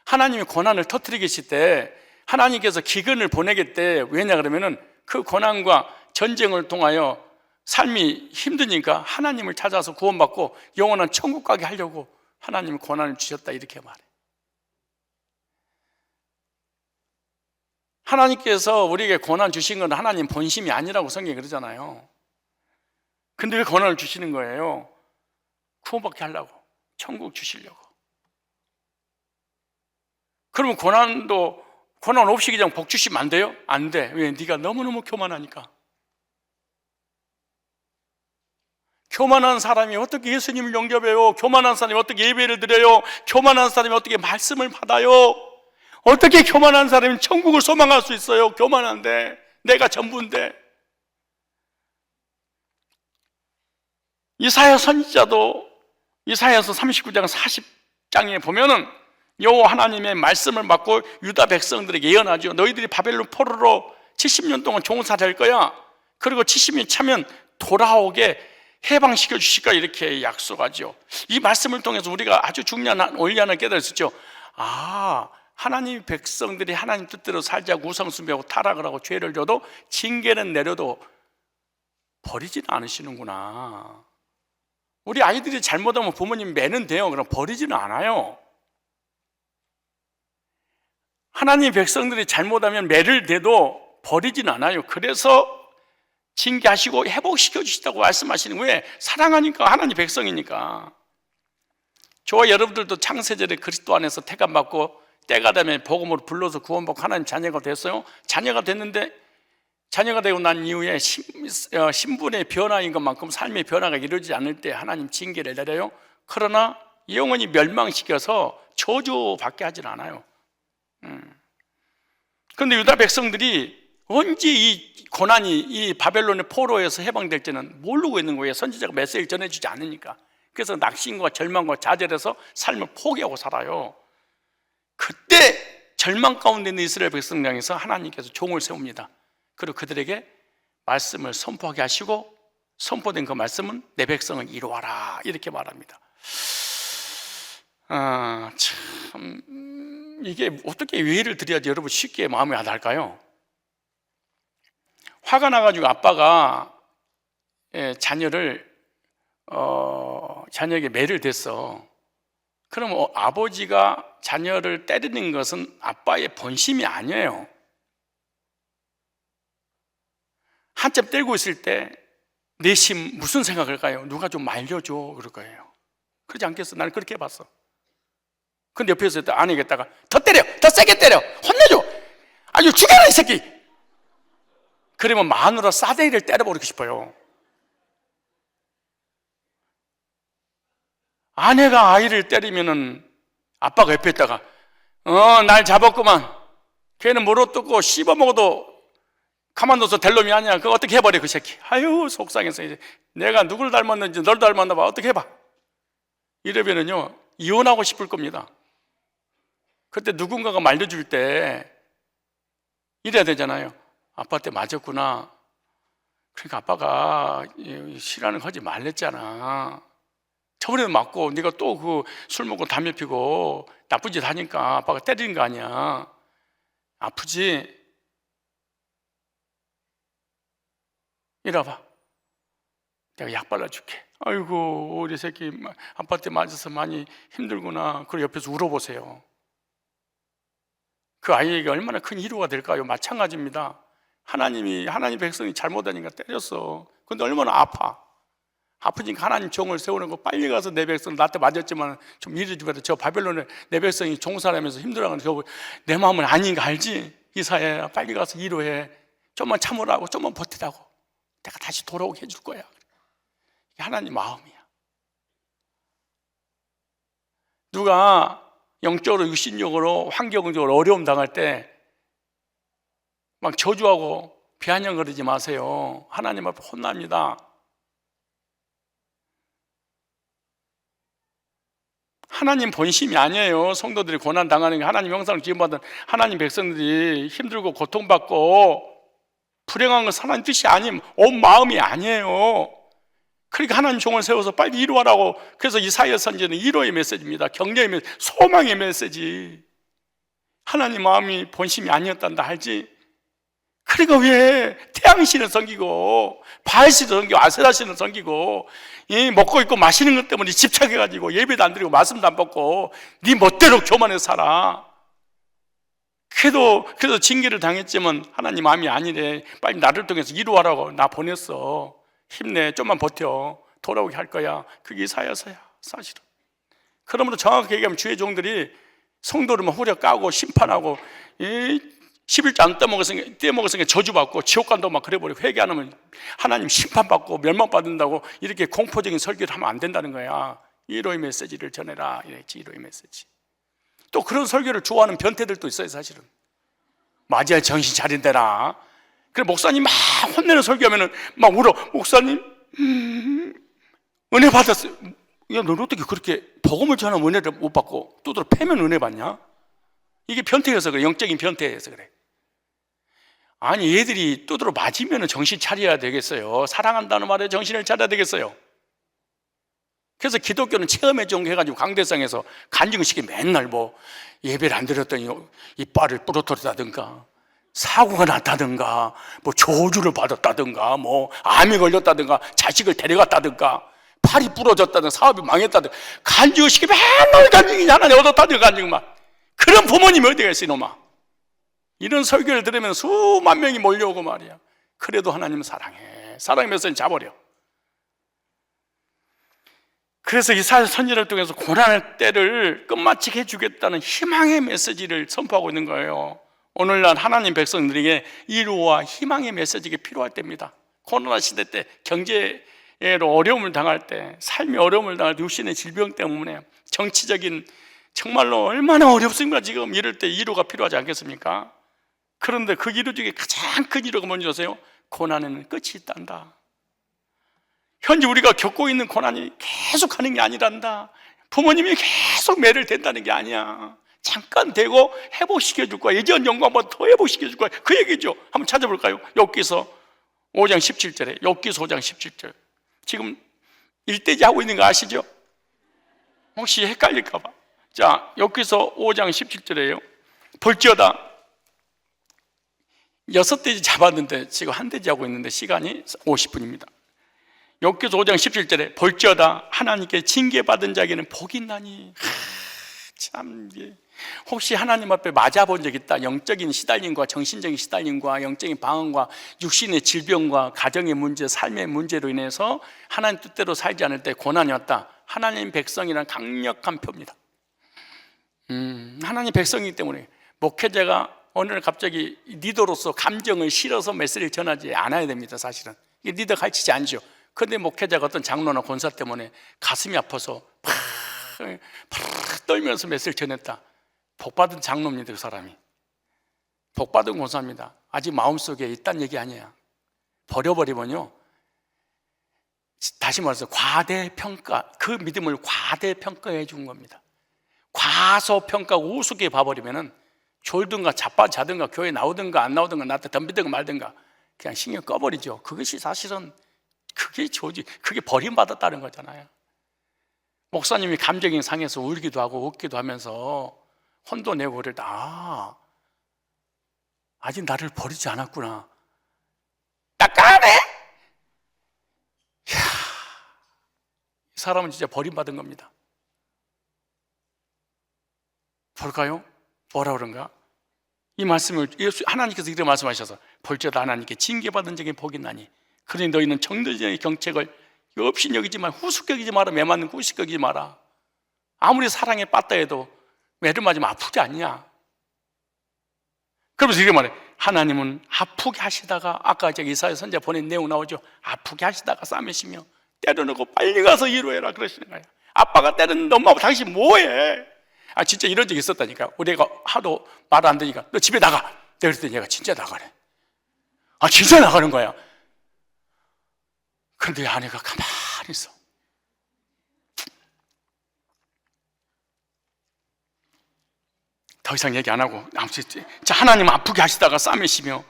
하나님이 고난을 터뜨리게 하실 때 하나님께서 기근을 보내겠대. 왜냐 그러면은 그 고난과 전쟁을 통하여 삶이 힘드니까 하나님을 찾아서 구원받고 영원한 천국 가게 하려고 하나님이 고난을 주셨다, 이렇게 말해. 하나님께서 우리에게 고난 주신 건 하나님 본심이 아니라고 성경이 그러잖아요. 근데 왜 고난을 주시는 거예요? 구원받게 하려고, 천국 주시려고. 그러면 고난도 고난 없이 그냥 복 주시면 안 돼요? 안 돼. 왜? 네가 너무너무 교만하니까. 교만한 사람이 어떻게 예수님을 영접해요? 교만한 사람이 어떻게 예배를 드려요? 교만한 사람이 어떻게 말씀을 받아요? 어떻게 교만한 사람이 천국을 소망할 수 있어요? 교만한데, 내가 전부인데. 이사야 선지자도 이사야서 39장 40장에 보면은 여호와 하나님의 말씀을 받고 유다 백성들에게 예언하죠. 너희들이 바벨론 포로로 70년 동안 종살이할 거야. 그리고 70년 차면 돌아오게 해방시켜 주실 거야, 이렇게 약속하죠. 이 말씀을 통해서 우리가 아주 중요한 원리 하나 깨달았었죠. 하나님 백성들이 하나님 뜻대로 살자고 우상숭배하고 타락을 하고 죄를 져도 징계는 내려도 버리지는 않으시는구나. 우리 아이들이 잘못하면 부모님 매는 돼요. 그럼 버리지는 않아요. 하나님 백성들이 잘못하면 매를 대도 버리지는 않아요. 그래서 징계하시고 회복시켜 주시다고 말씀하시는 거예요. 사랑하니까, 하나님 백성이니까. 저와 여러분들도 창세절에 그리스도 안에서 택함받고 때가 되면 복음으로 불러서 구원받고 하나님 자녀가 됐어요. 자녀가 됐는데, 자녀가 되고 난 이후에 신분의 변화인 것만큼 삶의 변화가 이루어지지 않을 때 하나님 징계를 내려요. 그러나 영원히 멸망시켜서 저주받게 하진 않아요. 그런데 유다 백성들이 언제 이 고난이 이 바벨론의 포로에서 해방될지는 모르고 있는 거예요. 선지자가 메시지를 전해주지 않으니까. 그래서 낙심과 절망과 좌절해서 삶을 포기하고 살아요. 그때 절망 가운데 있는 이스라엘 백성을 향해서 하나님께서 종을 세웁니다. 그리고 그들에게 말씀을 선포하게 하시고, 선포된 그 말씀은 내 백성을 이루어라, 이렇게 말합니다. 참, 이게 어떻게 예의를 드려야지 여러분 쉽게 마음이 와닿을까요? 화가 나가지고 아빠가 자녀에게 매를 댔어. 그럼 아버지가 자녀를 때리는 것은 아빠의 본심이 아니에요. 한참 때리고 있을 때 내심 무슨 생각을까요? 누가 좀 말려줘, 그럴 거예요. 그러지 않겠어? 나는 그렇게 해봤어. 근데 옆에서 아내겠다가 더 때려, 더 세게 때려, 혼내줘, 아주 죽여라 이 새끼. 그러면 마누라 싸대기를 때려버리고 싶어요. 아내가 아이를 때리면은 아빠가 옆에 있다가 날 잡았구만, 걔는 물어뜯고 씹어먹어도 가만둬서 될 놈이 아니야, 그거 어떻게 해버려 그 새끼. 아유 속상해서 이제 내가 누굴 닮았는지 널 닮았나 봐, 어떻게 해봐. 이러면은요 이혼하고 싶을 겁니다. 그때 누군가가 말려줄 때 이래야 되잖아요. 아빠한테 맞았구나. 그러니까 아빠가 싫어하는 거 하지 말랬잖아. 저번에도 맞고 네가 또 그 술 먹고 담배 피고 나쁜 짓 하니까 아빠가 때리는 거 아니야. 아프지? 이리 와봐, 내가 약 발라줄게. 아이고 우리 새끼 아빠한테 맞아서 많이 힘들구나. 그리고 옆에서 울어보세요. 그 아이에게 얼마나 큰 위로가 될까요? 마찬가지입니다. 하나님 백성이 잘못하니까 때렸어. 근데 얼마나 아프니까 하나님 종을 세우는 거, 빨리 가서 내 백성, 나한테 맞았지만 좀 이래주면 저 바벨론에 내 백성이 종살하면서 힘들어하는 내 마음은 아닌 거 알지? 이사야, 빨리 가서 위로해. 좀만 참으라고, 좀만 버티라고. 내가 다시 돌아오게 해줄 거야. 이게 하나님 마음이야. 누가 영적으로 육신적으로 환경적으로 어려움 당할 때 막 저주하고 비아냥거리지 마세요. 하나님 앞에 혼납니다. 하나님 본심이 아니에요. 성도들이 고난 당하는 게, 하나님 형상을 지음받은 하나님 백성들이 힘들고 고통받고 불행한 건 하나님 뜻이 아님, 온 마음이 아니에요. 그러니까 하나님 종을 세워서 빨리 이루어라고. 그래서 이사야 선지는 위로의 메시지입니다. 격려의 메시지, 소망의 메시지. 하나님 마음이 본심이 아니었단다 알지? 그러니까 왜 태양신을 섬기고 바알신을 섬기고 아세라신을 섬기고 먹고 있고 마시는 것 때문에 집착해가지고 예배도 안 드리고 말씀도 안 받고 네 멋대로 교만해서 살아. 그래도 징계를 당했지만 하나님 마음이 아니래. 빨리 나를 통해서 이루어라고 나 보냈어. 힘내, 좀만 버텨, 돌아오게 할 거야. 그게 이사야서야 사실은. 그러므로 정확하게 얘기하면 주의 종들이 성도를 막 후려 까고 심판하고 11조 안 떼먹었으니까 저주받고 지옥간도 막 그래버리고 회개 안 하면 하나님 심판받고 멸망받는다고 이렇게 공포적인 설교를 하면 안 된다는 거야. 1호의 메시지를 전해라 이랬지. 1호의 메시지. 또 그런 설교를 좋아하는 변태들도 있어요. 사실은 맞아야 정신 차린대라. 그래 목사님 막 혼내는 설교하면은 막 울어. 목사님 은혜 받았어요. 야, 너는 어떻게 그렇게 복음을 전하면 은혜를 못 받고 두드러 패면 은혜 받냐? 이게 변태여서 그래. 영적인 변태여서 그래. 아니 얘들이 두드러 맞으면 정신 차려야 되겠어요. 사랑한다는 말에 정신을 차려야 되겠어요. 그래서 기독교는 체험에 종해가지고 강대상에서 간증식이 맨날 뭐 예배를 안 드렸더니 이빨을 부러뜨렸다든가 사고가 났다든가 뭐 저주를 받았다든가 뭐 암이 걸렸다든가 자식을 데려갔다든가 팔이 부러졌다든가 사업이 망했다든가 간증식이 맨날 간증이냐. 하나님 얻었다든가 간증만. 그런 부모님이 어디가 있어 이놈아. 이런 설교를 들으면 수만 명이 몰려오고 말이야. 그래도 하나님은 사랑해. 사랑의 메시지는 잡아버려. 그래서 이사야 선지자를 통해서 고난의 때를 끝마치게 해주겠다는 희망의 메시지를 선포하고 있는 거예요. 오늘날 하나님 백성들에게 이루와 희망의 메시지가 필요할 때입니다. 코로나 시대 때 경제로 어려움을 당할 때, 삶의 어려움을 당할 때, 육신의 질병 때문에 정치적인 정말로 얼마나 어렵습니까? 지금 이럴 때 이루가 필요하지 않겠습니까? 그런데 그 이루 중에 가장 큰 이루가 뭔지 아세요? 고난에는 끝이 있단다. 현재 우리가 겪고 있는 고난이 계속 하는 게 아니란다. 부모님이 계속 매를 댄다는 게 아니야. 잠깐 대고 회복시켜줄 거야. 예전 영광 한번 더 회복시켜줄 거야. 그 얘기죠. 한번 찾아볼까요? 욥기서 5장 17절에 욥기서 5장 17절. 지금 일대지 하고 있는 거 아시죠? 혹시 헷갈릴까 봐. 자, 욥기서 5장 17절에요. 볼지어다 6대지 잡았는데 지금 1대지 하고 있는데 시간이 50분입니다. 욥기서 5장 17절에 볼지어다 하나님께 징계받은 자에게는 복이 있나니. 참, 혹시 하나님 앞에 맞아본 적 있다? 영적인 시달림과 정신적인 시달림과 영적인 방황과 육신의 질병과 가정의 문제, 삶의 문제로 인해서 하나님 뜻대로 살지 않을 때 고난이 왔다. 하나님 백성이란 강력한 표입니다. 하나님 백성이기 때문에 목회자가 오늘 갑자기 리더로서 감정을 실어서 메시지를 전하지 않아야 됩니다. 사실은 이게 리더 가르치지 않죠. 그런데 목회자가 어떤 장로나 권사 때문에 가슴이 아파서 팍 떨면서 메시지를 전했다. 복받은 장로입니다. 그 사람이 복받은 권사입니다. 아직 마음속에 있다는 얘기 아니야. 버려버리면요, 다시 말해서 과대평가, 그 믿음을 과대평가해 준 겁니다. 과소평가하고 우습게 봐버리면은 졸든가 자든가 교회 나오든가 안 나오든가 나한테 덤비든가 말든가 그냥 신경 꺼버리죠. 그것이 사실은 그게 그게 버림받았다는 거잖아요. 목사님이 감정이 상해서 울기도 하고 웃기도 하면서 혼도 내고 그럴 때 아직 나를 버리지 않았구나. 딱까네? 이야, 이 사람은 진짜 버림받은 겁니다. 볼까요? 뭐라 그런가? 이 말씀을 하나님께서 이렇게 말씀하셔서 볼지어다 하나님께 징계받은 적에 복이 나니 그러니 너희는 정도전의 경책을 없이 여기지 마라. 후숙 여기지 마라. 매 맞는 후숙 여기지 마라. 아무리 사랑에 빠따 해도 매를 맞으면 아프지 않냐? 그러면서 이렇게 말해. 하나님은 아프게 하시다가 아까 제가 이사야 선지자 보낸 내용 나오죠. 아프게 하시다가 싸매시며 때려놓고 빨리 가서 이루해라 그러시는 거예요. 아빠가 때렸는데 엄마하고 당신 뭐해? 진짜 이런 적이 있었다니까. 우리가 하도 말 안 들으니까 너 집에 나가. 내가 그랬더니 얘가 진짜 나가래. 진짜 나가는 거야. 그런데 아내가 가만히 있어. 더 이상 얘기 안 하고 자, 하나님 아프게 하시다가 싸매시며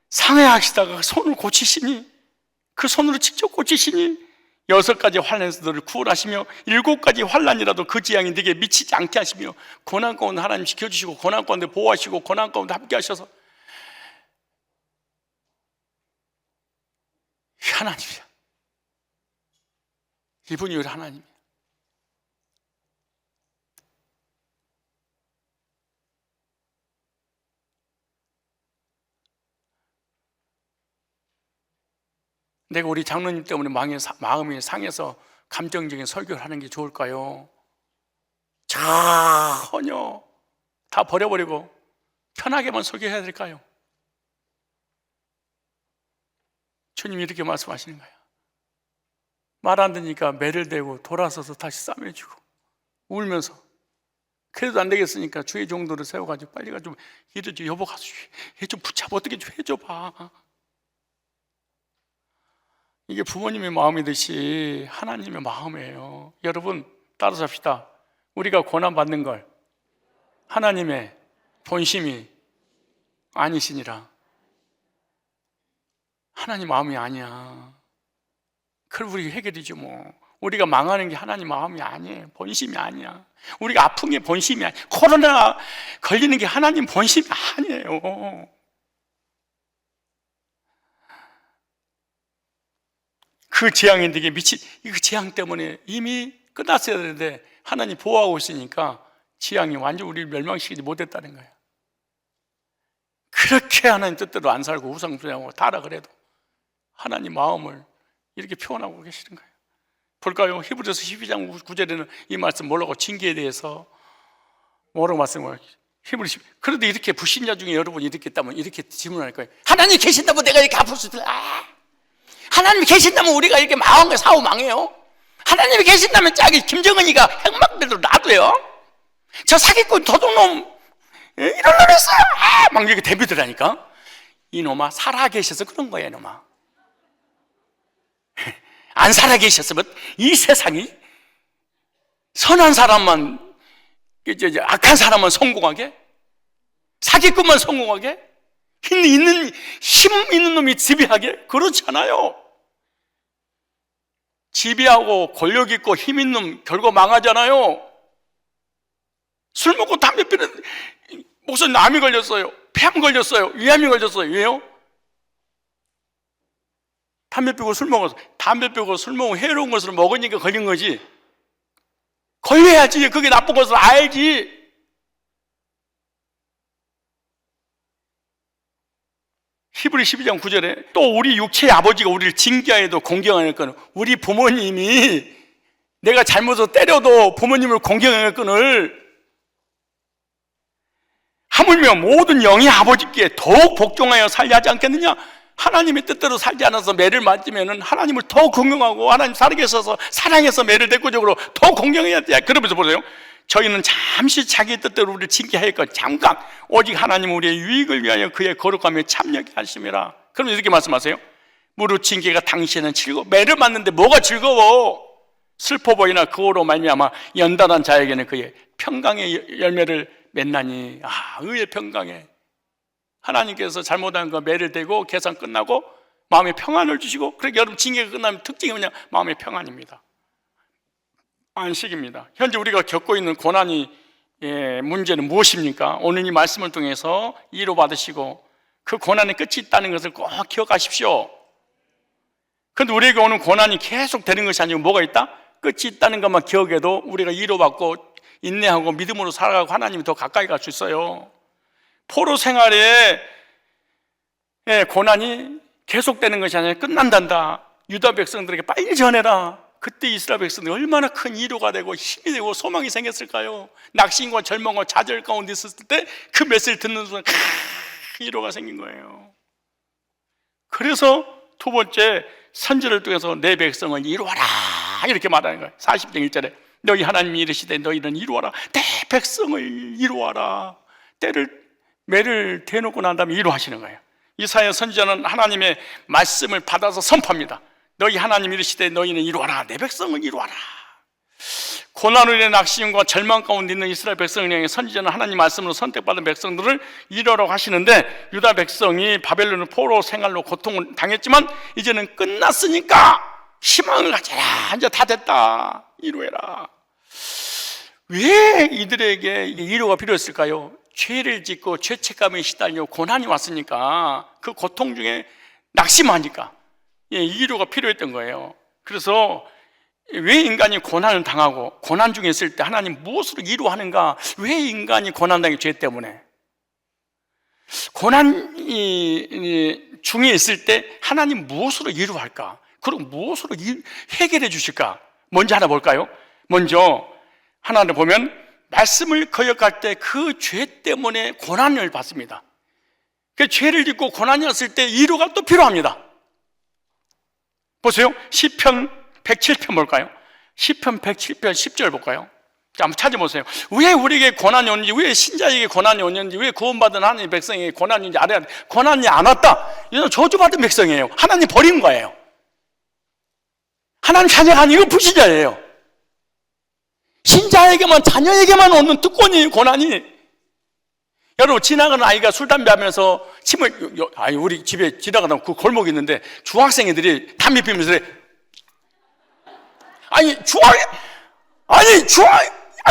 상해하시다가 손을 고치시니 그 손으로 직접 고치시니 6가지 환난에서 너를 구원하시며 7가지 환난이라도 그 재앙이 네게 미치지 않게 하시며 고난 가운데 하나님 지켜주시고 고난 가운데 보호하시고 고난 가운데 함께 하셔서 하나님이야. 이분이 우리 하나님이야. 내가 우리 장로님 때문에 마음이 상해서 감정적인 설교를 하는 게 좋을까요? 전혀 다 버려버리고 편하게만 설교해야 될까요? 주님이 이렇게 말씀하시는 거예요. 말 안 듣니까 매를 대고 돌아서서 다시 싸매주고 울면서, 그래도 안 되겠으니까 주의 종도를 세워가지고 빨리 가지고 이러지, 여보 가서 얘 좀 붙잡아, 어떻게 좀 해줘봐. 이게 부모님의 마음이듯이 하나님의 마음이에요. 여러분 따라서 합시다. 우리가 고난받는 걸 하나님의 본심이 아니시니라. 하나님 마음이 아니야. 그럼 우리 해결이죠 뭐. 우리가 망하는 게 하나님 마음이 아니에요. 본심이 아니야. 우리가 아픈 게 본심이 아니야. 코로나 걸리는 게 하나님 본심이 아니에요. 그 재앙인들에게 그 재앙 때문에 이미 끝났어야 되는데 하나님 보호하고 있으니까 재앙이 완전 우리를 멸망시키지 못했다는 거예요. 그렇게 하나님 뜻대로 안 살고 우상숭배하고 타라 그래도 하나님 마음을 이렇게 표현하고 계시는 거예요. 볼까요? 히브리서 12장 9절에는 이 말씀 뭐라고, 징계에 대해서 뭐라고 말씀을, 히브리서. 그런데 이렇게 불신자 중에 여러분이 이렇게 있다면 이렇게 질문할 거예요. 하나님 계신다면 내가 이렇게 아플 수 있을까? 하나님이 계신다면 우리가 이렇게 망한 거 사고 망해요? 하나님이 계신다면 짝이 김정은이가 핵막대로 놔둬요? 저 사기꾼 도둑놈 이런 놈 했어요! 막 이렇게 대비더라니까. 이놈아 살아계셔서 그런 거야. 이놈아 안 살아계셨으면 이 세상이 선한 사람만, 악한 사람만 성공하게, 사기꾼만 성공하게, 힘 있는 놈이 지배하게? 그렇지 않아요. 지배하고 권력 있고 힘 있는 놈 결국 망하잖아요. 술 먹고 담배 피는 목사님 암이 걸렸어요, 폐암 걸렸어요, 위암이 걸렸어요. 왜요? 담배 피고 술 먹어서. 담배 피고 술 먹고 해로운 것을 먹으니까 걸린 거지. 걸려야지. 그게 나쁜 것을 알지. 히브리 12장 9절에 또 우리 육체의 아버지가 우리를 징계하여도 공경할 거는, 우리 부모님이 내가 잘못해서 때려도 부모님을 공경할 거를 하물며 모든 영의 아버지께 더욱 복종하여 살게 하지 않겠느냐? 하나님의 뜻대로 살지 않아서 매를 맞으면 하나님을 더 공경하고 하나님 살아계셔서 사랑해서 매를 대꾸적으로 더 공경해야 돼. 그러면서 보세요. 저희는 잠시 자기 뜻대로 우리를 징계하였고 잠깐 오직 하나님 우리의 유익을 위하여 그의 거룩함에 참여하게 하심이라. 그럼 이렇게 말씀하세요. 무릇 징계가 당시에는 즐거워. 매를 맞는데 뭐가 즐거워? 슬퍼 보이나 그거로 말미암아 연단한 자에게는 그의 평강의 열매를 맺나니. 의의 평강에 하나님께서 잘못한 거 매를 대고 계산 끝나고 마음의 평안을 주시고, 그러니까 여러분 징계가 끝나면 특징이 뭐냐? 마음의 평안입니다. 안식입니다. 현재 우리가 겪고 있는 고난이 문제는 무엇입니까? 오늘 이 말씀을 통해서 위로받으시고 그 고난의 끝이 있다는 것을 꼭 기억하십시오. 그런데 우리에게 오는 고난이 계속 되는 것이 아니고 뭐가 있다? 끝이 있다는 것만 기억해도 우리가 위로받고 인내하고 믿음으로 살아가고 하나님이 더 가까이 갈 수 있어요. 포로 생활에 고난이 계속되는 것이 아니라 끝난단다. 유다 백성들에게 빨리 전해라. 그때 이스라엘 백성들이 얼마나 큰 위로가 되고 힘이 되고 소망이 생겼을까요? 낙심과 절망과 좌절 가운데 있었을 때 그 메시지를 듣는 순간 위로가 생긴 거예요. 그래서 두 번째 선지를 통해서 내 백성을 이루어라 이렇게 말하는 거예요. 40장 1절에 너희 하나님이 이르시되 너희는 이루어라. 내 백성을 이루어라. 매를 대놓고 난 다음에 이루하시는 거예요. 이사야 선지자는 하나님의 말씀을 받아서 선포합니다. 너희 하나님 이르시되 너희는 이루어라. 내 백성을 이루어라. 고난으로 인해 낙심과 절망 가운데 있는 이스라엘 백성을 향해 선지자는 하나님 말씀으로 선택받은 백성들을 이루라고 하시는데, 유다 백성이 바벨론 포로 생활로 고통을 당했지만 이제는 끝났으니까 희망을 가져라. 이제 다 됐다. 이루해라. 왜 이들에게 이루가 필요했을까요? 죄를 짓고 죄책감에 시달려 고난이 왔으니까, 그 고통 중에 낙심하니까 이루가 필요했던 거예요. 그래서 왜 인간이 고난을 당하고 고난 중에 있을 때 하나님 무엇으로 이루하는가? 왜 인간이 고난당해? 죄 때문에. 고난이 중에 있을 때 하나님 무엇으로 이루할까? 그리고 무엇으로 해결해 주실까? 먼저 하나 볼까요? 먼저 하나를 보면 말씀을 거역할 때 그 죄 때문에 고난을 받습니다. 그 죄를 짓고 고난이 왔을 때 위로가 또 필요합니다. 보세요. 시편 107편 볼까요? 시편 107편 10절 볼까요? 자, 한번 찾아보세요. 왜 우리에게 고난이 오는지, 왜 신자에게 고난이 오는지, 왜 구원받은 하나님의 백성에게 고난이 오는지 알아야 돼. 고난이 안 왔다, 이건 저주받은 백성이에요. 하나님 버린 거예요. 하나님 자녀가 아니고 불신자예요. 신자에게만, 자녀에게만 오는 특권이에요, 고난이. 여러분, 지나가는 아이가 술, 담배 하면서 침을, 우리 집에 지나가다 그 골목이 있는데 중학생애들이 담배 피우면서 그래.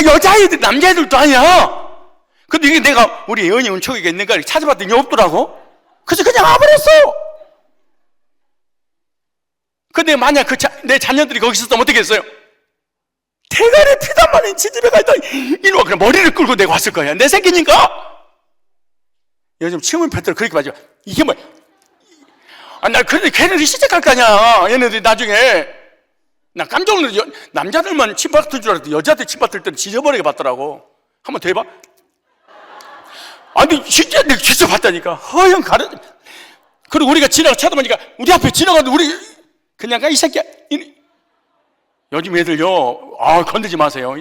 여자애들, 남자애들도 아니야. 근데 이게 내가 우리 예언이 은총이가 있는가 찾아봤더니 없더라고. 그래서 그냥 와버렸어. 근데 만약 내 자녀들이 거기 있었다면 어떻게 했어요? 대가리 피단 말인 지집에 가 있다. 이리와, 그냥 머리를 끌고 내가 왔을 거야. 내 새끼니까. 요즘 침을 뱉더라 그렇게 맞아. 이게 뭐야? 나 그런데 걔네들이 시작할 거 아니야. 얘네들이 나중에. 나 깜짝 놀랐어. 남자들만 침 받을 줄 알았더니 여자들 침 받을 때는 지저버리게 받더라고. 한번 더 해봐. 아니, 진짜 내가 진짜 봤다니까. 허영 가려. 그리고 우리가 쳐다보니까 우리 앞에 지나가도 우리 그냥 가, 이 새끼야. 요즘 애들요, 건들지 마세요.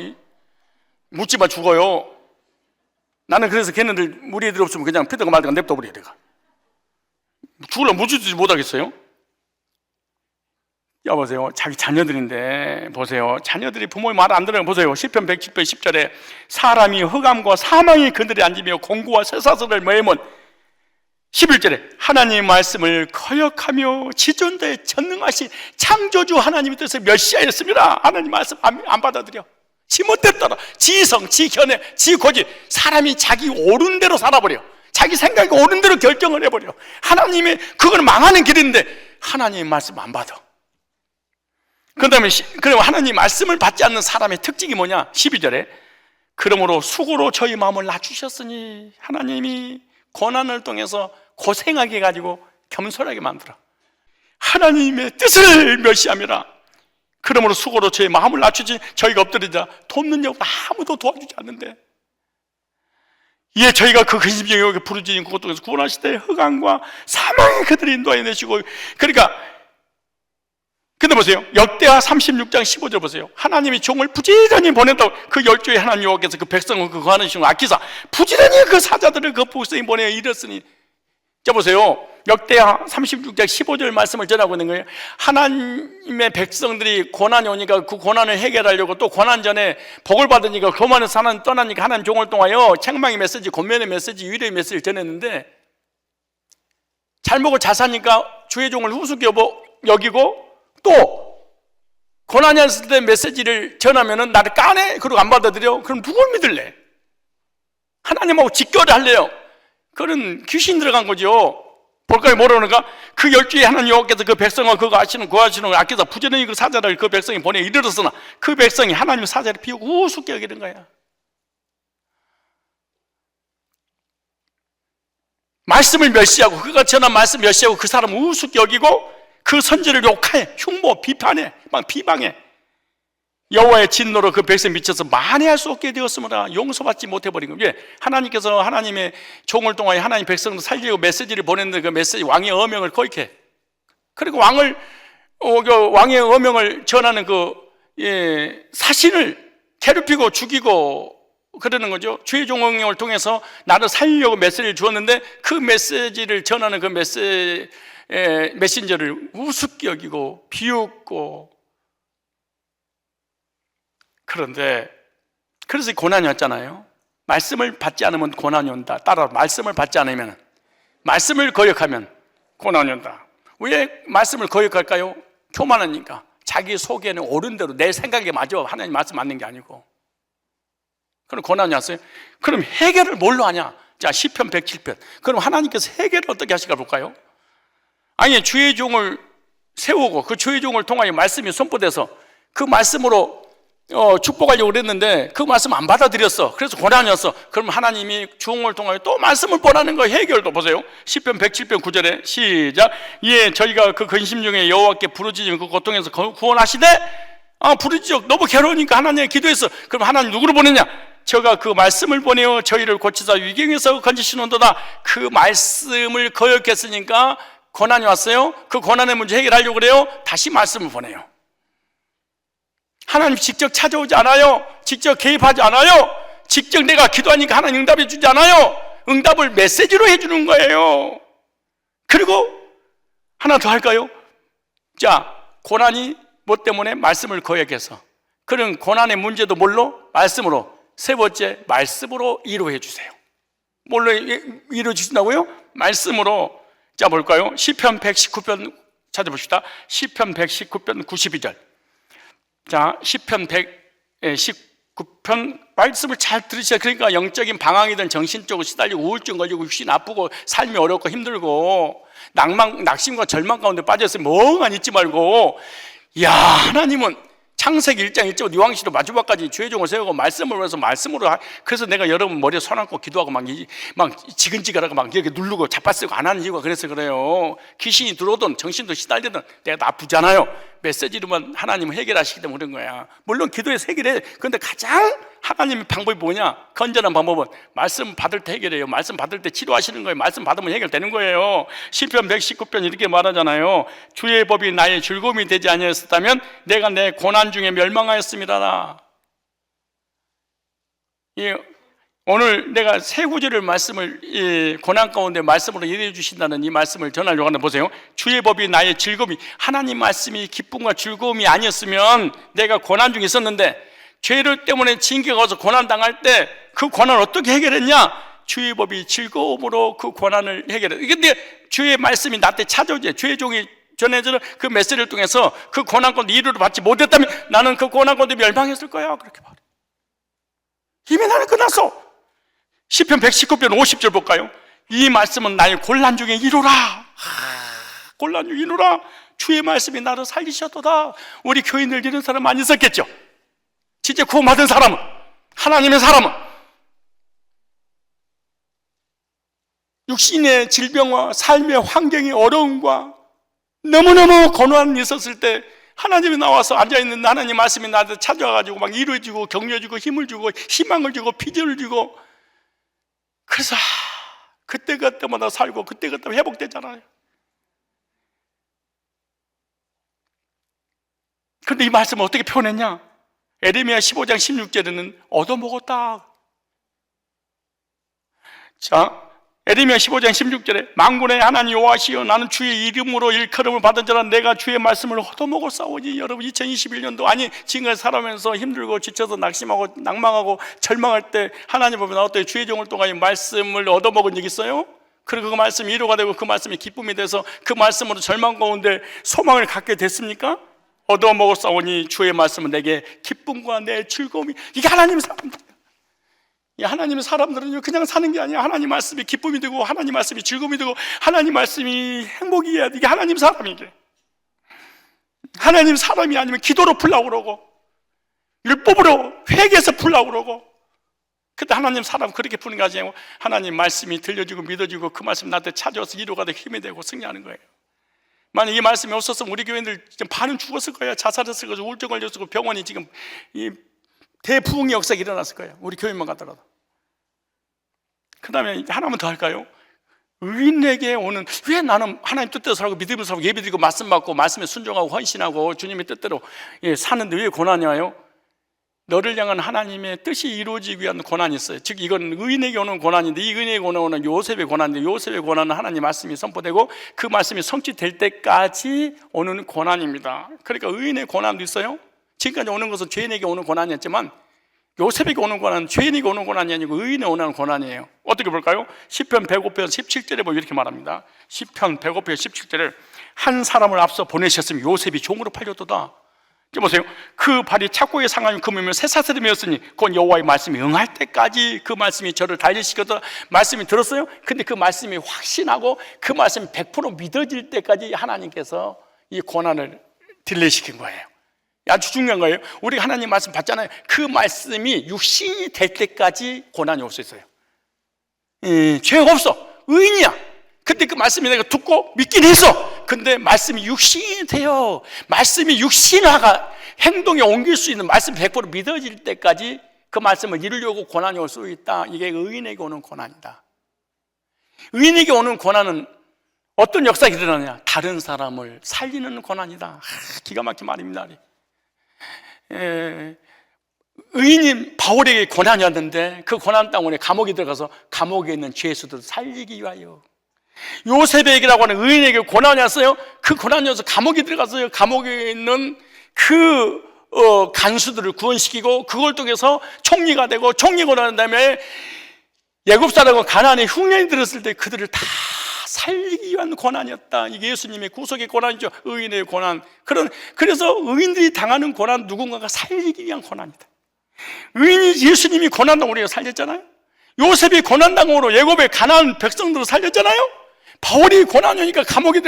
묻지마 죽어요. 나는 그래서 걔네들, 우리 애들 없으면 그냥 피드가 말다가 냅둬 버려야 돼. 죽으려면 묻지도 못하겠어요? 여보세요. 자기 자녀들인데, 보세요. 자녀들이 부모의 말을 안 들으면 보세요. 시편 110편 10절에 사람이 흑암과 사망의 그늘에 앉으며 공고와 쇠사슬을 메면 11절에 하나님의 말씀을 거역하며 지존자의 전능하신 창조주 하나님의 뜻을 멸시하였습니다. 하나님 말씀 안 받아들여. 지 멋대로 따라, 지 이성, 지 견해, 지 고집. 사람이 자기 옳은 대로 살아버려. 자기 생각이 옳은 대로 결정을 해버려. 하나님의, 그건 망하는 길인데 하나님의 말씀 안 받아. 그 다음에 그럼 하나님 말씀을 받지 않는 사람의 특징이 뭐냐? 12절에 그러므로 수고로 저희 마음을 낮추셨으니, 하나님이 고난을 통해서 고생하게 해가지고 겸손하게 만들어. 하나님의 뜻을 멸시함이라. 그러므로 수고로 저희 마음을 낮추지 저희가 엎드리자 돕는 자 아무도 도와주지 않는데, 이에 저희가 그 근심중에 여기 부르짖은 그것 통해서 구원하시되 흑암과 사망의 그들을 인도하여 내시고. 그러니까 근데 보세요. 역대하 36장 15절 보세요. 하나님이 종을 부지런히 보낸다고. 그 열조의 하나님 여호와께서 그 백성을 그 거하는 아끼사 부지런히 그 사자들을 그 백성이 보내어 이르렀으니. 자 보세요. 역대하 36장 15절 말씀을 전하고 있는 거예요. 하나님의 백성들이 고난이 오니까 그 고난을 해결하려고, 또 고난 전에 복을 받으니까 교만해서 하나님 떠나니까 하나님 종을 통하여 책망의 메시지, 권면의 메시지, 위로의 메시지를 전했는데, 잘 먹고 잘 사니까 주의 종을 우습게 여기고, 또 고난이 왔을 때 메시지를 전하면은 나를 까네? 그러고 안 받아들여? 그럼 누굴 믿을래? 하나님하고 직결을 할래요? 그런 귀신 들어간 거죠. 볼까요? 뭐라는가? 그 열주에 하나님 여호와께서 그 백성과 그거 하시는 걸 아껴서 부지런히 그 사자를 그 백성이 보내 이르렀으나 그 백성이 하나님의 사자를 비우고 우습게 여기는 거야. 말씀을 멸시하고, 그가 전한 말씀 멸시하고 그 사람을 우습게 여기고 그 선지를 욕해, 흉보, 비판해, 막 비방해. 여호와의 진노로 그 백성에 미쳐서 만회할 수 없게 되었으므로 용서받지 못해버린 거예요. 하나님께서 하나님의 종을 통하여 하나님 백성을 살리고 메시지를 보냈는데 그 메시지, 왕의 어명을 거역해. 그리고 왕의 어명을 전하는 사신을 괴롭히고 죽이고 그러는 거죠. 주의 종을 통해서 나를 살리려고 메시지를 주었는데 그 메시지를 전하는 그 메신저를 우습게 여기고 비웃고. 그런데 그래서 고난이 왔잖아요. 말씀을 받지 않으면 고난이 온다. 따라 말씀을 받지 않으면, 말씀을 거역하면 고난이 온다. 왜 말씀을 거역할까요? 교만하니까. 자기 속에는 옳은 대로 내 생각에 맞아 하나님 말씀 맞는 게 아니고. 그럼 고난이 왔어요. 그럼 해결을 뭘로 하냐? 자, 시편 107편. 그럼 하나님께서 해결을 어떻게 하실까 볼까요? 아니, 주의 종을 세우고 그 주의 종을 통하여 말씀이 선포돼서 그 말씀으로 축복하려고 그랬는데 그 말씀 안 받아들였어. 그래서 고난이었어. 그럼 하나님이 종을 통하여 또 말씀을 보라는 거. 해결도 보세요. 시편 107편 9절에 시작. 예, 저희가 그 근심 중에 여호와께 부르짖으면 그 고통에서 구원하시되, 부르짖어. 너무 괴로우니까 하나님께 기도했어. 그럼 하나님 누구를 보냈냐? 저가 그 말씀을 보내어 저희를 고치사 위경에서 건지시는도다. 그 말씀을 거역했으니까 고난이 왔어요. 그 고난의 문제 해결하려고 그래요. 다시 말씀을 보내요. 하나님 직접 찾아오지 않아요. 직접 개입하지 않아요. 직접 내가 기도하니까 하나님 응답해 주지 않아요. 응답을 메시지로 해주는 거예요. 그리고 하나 더 할까요? 자, 고난이 뭐 때문에? 말씀을 거역해서. 그런 고난의 문제도 뭘로? 말씀으로. 세 번째, 말씀으로 이루어 주세요. 뭘로 이루어 주신다고요? 말씀으로. 자, 볼까요? 시편 119편 찾아봅시다. 시편 119편 92절. 자, 시편 119편 말씀을 잘 들으셔야. 그러니까 영적인 방황이든 정신적으로 시달리고 우울증 걸리고 육신 아프고 삶이 어렵고 힘들고 낙심과 절망 가운데 빠졌으면 멍하니 있지 말고, 이야, 하나님은 창세기 1장 1절 이왕시로 마지막까지 주의 종을 세우고 말씀을 해서 말씀으로 그래서 내가 여러분 머리에 손 얹고 기도하고 막 지근지근하고 막 이렇게 누르고 자빠쓰고 안 하는 이유가 그래서 그래요. 귀신이 들어오든 정신도 시달리든 내가 나쁘잖아요. 메시지로만 하나님은 해결하시기 때문에 그런 거야. 물론 기도에서 해결해. 그런데 가장 하나님의 방법이 뭐냐? 건전한 방법은 말씀 받을 때 해결해요. 말씀 받을 때 치료하시는 거예요. 말씀 받으면 해결되는 거예요. 시편 119편 이렇게 말하잖아요. 주의 법이 나의 즐거움이 되지 아니하였다면 내가 내 고난 중에 멸망하였습니다. 오늘 내가 세 구절을 말씀을 고난 가운데 말씀으로 이루어 주신다는 이 말씀을 전하려고 하는데 보세요. 주의 법이 나의 즐거움이, 하나님 말씀이 기쁨과 즐거움이 아니었으면 내가 고난 중에 있었는데 죄를 때문에 징계가 와서 고난 당할 때 그 고난을 어떻게 해결했냐? 주의 법이 즐거움으로 그 고난을 해결해. 근데 주의 말씀이 나한테 찾아오지. 주의 종이 전해주는 그 메시지를 통해서 그 고난 가운데 이루를 받지 못했다면 나는 그 고난 가운데 멸망했을 거야. 그렇게 말해. 이미 나는 끝났어. 시편 119편 50절 볼까요? 이 말씀은 나의 곤란 중에 이루라. 곤란 중에 이루라. 주의 말씀이 나를 살리셨도다. 우리 교인들 이런 사람 많이 있었겠죠. 진짜 구원받은 사람은, 하나님의 사람은 육신의 질병과 삶의 환경의 어려움과 너무너무 고난이 있었을 때 하나님이 나와서 앉아있는 하나님 말씀이 나한테 찾아와가지고 막 이루어지고 격려주고 힘을 주고 희망을 주고 피조를 주고, 그래서 그때마다 살고 그때마다 회복되잖아요. 그런데 이 말씀을 어떻게 표현했냐? 에레미야 15장 16절에는 얻어먹었다. 자, 에레미야 15장 16절에 만군의 하나님 여호와시여 나는 주의 이름으로 일컬음을 받은 자라 내가 주의 말씀을 얻어먹었사오니. 여러분 2021년도 아니 지금까지 살아오면서 힘들고 지쳐서 낙심하고 낭망하고 절망할 때 하나님 앞에 나올 때 주의 종을 통하여 말씀을 얻어먹은 적 있어요? 그리고 그 말씀이 위로가 되고 그 말씀이 기쁨이 돼서 그 말씀으로 절망 가운데 소망을 갖게 됐습니까? 얻어먹었사오니 주의 말씀은 내게 기쁨과 내 즐거움이. 이게 하나님의 사람들. 하나님의 사람들은 그냥 사는 게 아니야. 하나님 말씀이 기쁨이 되고 하나님 말씀이 즐거움이 되고 하나님 말씀이 행복이어야 돼. 이게 하나님 사람이게. 하나님 사람이 아니면 기도로 풀라고 그러고 율법으로 회개해서 풀라고 그러고. 근데 하나님 사람 그렇게 푸는 게 아니고 하나님 말씀이 들려주고 믿어주고 그 말씀 나한테 찾아와서 이루가 되고 힘이 되고 승리하는 거예요. 만약 이 말씀이 없었으면 우리 교인들 지금 반은 죽었을 거예요. 자살했을 거예요. 우울증 걸렸을 거고 병원이 지금 이 대부흥의 역사가 일어났을 거예요. 우리 교인만 가더라도. 그 다음에 하나만 더 할까요? 의인에게 오는, 왜 나는 하나님 뜻대로 살고 믿음으로 살고 예배드리고 말씀 받고 말씀에 순종하고 헌신하고 주님의 뜻대로 사는데 왜 고난이 와요? 너를 향한 하나님의 뜻이 이루어지기 위한 고난이 있어요. 즉 이건 의인에게 오는 고난인데 이 의인에게 오는 요셉의 고난인데 요셉의 고난은 하나님 말씀이 선포되고 그 말씀이 성취될 때까지 오는 고난입니다. 그러니까 의인의 고난도 있어요. 지금까지 오는 것은 죄인에게 오는 고난이었지만 요셉에게 오는 고난은 죄인에게 오는 고난이 아니고 의인에 오는 고난이에요. 어떻게 볼까요? 시편 105편 17절에 보면 이렇게 말합니다. 시편 105편 17절에 한 사람을 앞서 보내셨으면 요셉이 종으로 팔렸도다. 보세요. 그 발이 착고에 상하여 금이며 쇠사슬이었으니 곧 여호와의 말씀이 응할 때까지 그 말씀이 저를 달리시켰다. 말씀이 들었어요. 근데 그 말씀이 확신하고 그 말씀이 100% 믿어질 때까지 하나님께서 이 고난을 딜레이시킨 거예요. 아주 중요한 거예요. 우리가 하나님 말씀 받잖아요. 그 말씀이 육신이 될 때까지 고난이 올 수 있어요. 죄가 없어. 의인이야. 근데 그 말씀이 내가 듣고 믿긴 했어. 근데 말씀이 육신이 돼요. 말씀이 육신화가 행동에 옮길 수 있는 말씀 100% 믿어질 때까지 그 말씀을 이루려고 고난이 올 수 있다. 이게 의인에게 오는 고난이다. 의인에게 오는 고난은 어떤 역사가 일어나냐? 다른 사람을 살리는 고난이다. 기가 막힌 말입니다. 의인인 바울에게 고난이 왔는데 그 고난 때문에 감옥에 들어가서 감옥에 있는 죄수들을 살리기 위하여, 요셉에게라고 하는 의인에게 고난이 왔어요. 그 고난이 와서 감옥에 들어갔어요. 감옥에 있는 그 간수들을 구원시키고 그걸 통해서 총리가 되고, 총리가 난 다음에 애굽 사람과 가나안의 흉년이 들었을 때 그들을 다 살리기 위한 고난이었다. 이게 예수님의 구속의 고난이죠. 의인의 고난. 그래서 의인들이 당하는 고난, 누군가가 살리기 위한 고난이다. 의인이 예수님이 고난당으로 우리가 살렸잖아요. 요셉이 고난당으로 애굽의 가나안 백성들을 살렸잖아요. 바울이 고난이 오니까 감옥에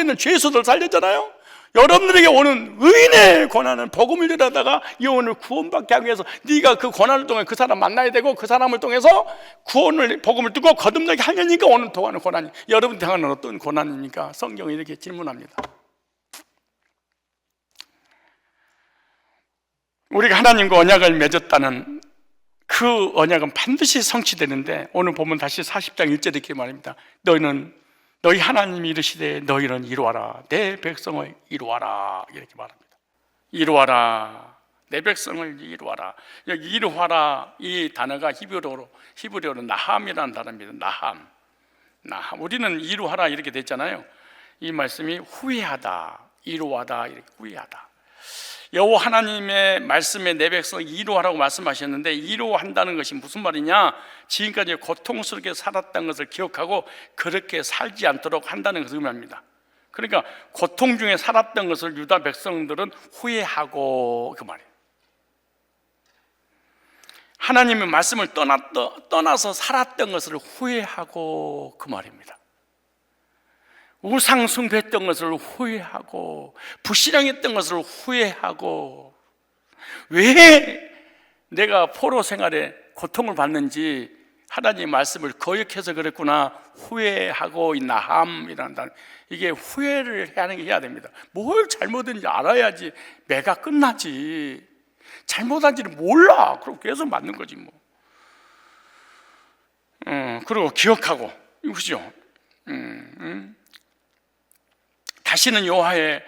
있는 죄수들을 살렸잖아요. 여러분들에게 오는 의인의 고난은 복음을 전하다가 영혼을 구원받게 하기 위해서 네가 그 고난을 통해 그 사람 만나야 되고, 그 사람을 통해서 복음을 듣고 거듭나게 하려니까 오는 동안의 고난이, 여러분 당하는 어떤 고난입니까? 성경이 이렇게 질문합니다. 우리가 하나님과 언약을 맺었다는 그 언약은 반드시 성취되는데, 오늘 보면 다시 40장 1절에 이렇게 말합니다. 너희 하나님이 이르시되 너희는 이루어라, 내 백성을 이루어라, 이렇게 말합니다. 이루어라, 내 백성을 이루어라. 여기 이루어라, 이 단어가 히브리어로 나함이라는 단어입니다. 나함. 우리는 이루어라 이렇게 됐잖아요. 이 말씀이 후회하다, 이루어하다, 이렇게 후회하다. 여호와 하나님의 말씀에 내 백성을 이루어하라고 말씀하셨는데, 이루어한다는 것이 무슨 말이냐? 지금까지 고통스럽게 살았던 것을 기억하고 그렇게 살지 않도록 한다는 것을 의미합니다. 그러니까 고통 중에 살았던 것을 유다 백성들은 후회하고, 그 말이에요. 하나님의 말씀을 떠나서 살았던 것을 후회하고, 그 말입니다. 우상 숭배했던 것을 후회하고, 불신앙했던 것을 후회하고, 왜 내가 포로 생활에 고통을 받는지 하나님의 말씀을 거역해서 그랬구나, 후회하고, 이 나함이라는 단어, 이게 후회를 해야 됩니다. 뭘 잘못했는지 알아야지 매가 끝나지. 잘못한지를 몰라, 그럼 계속 맞는 거지 뭐. 그리고 기억하고, 그죠? 다시는 여호와의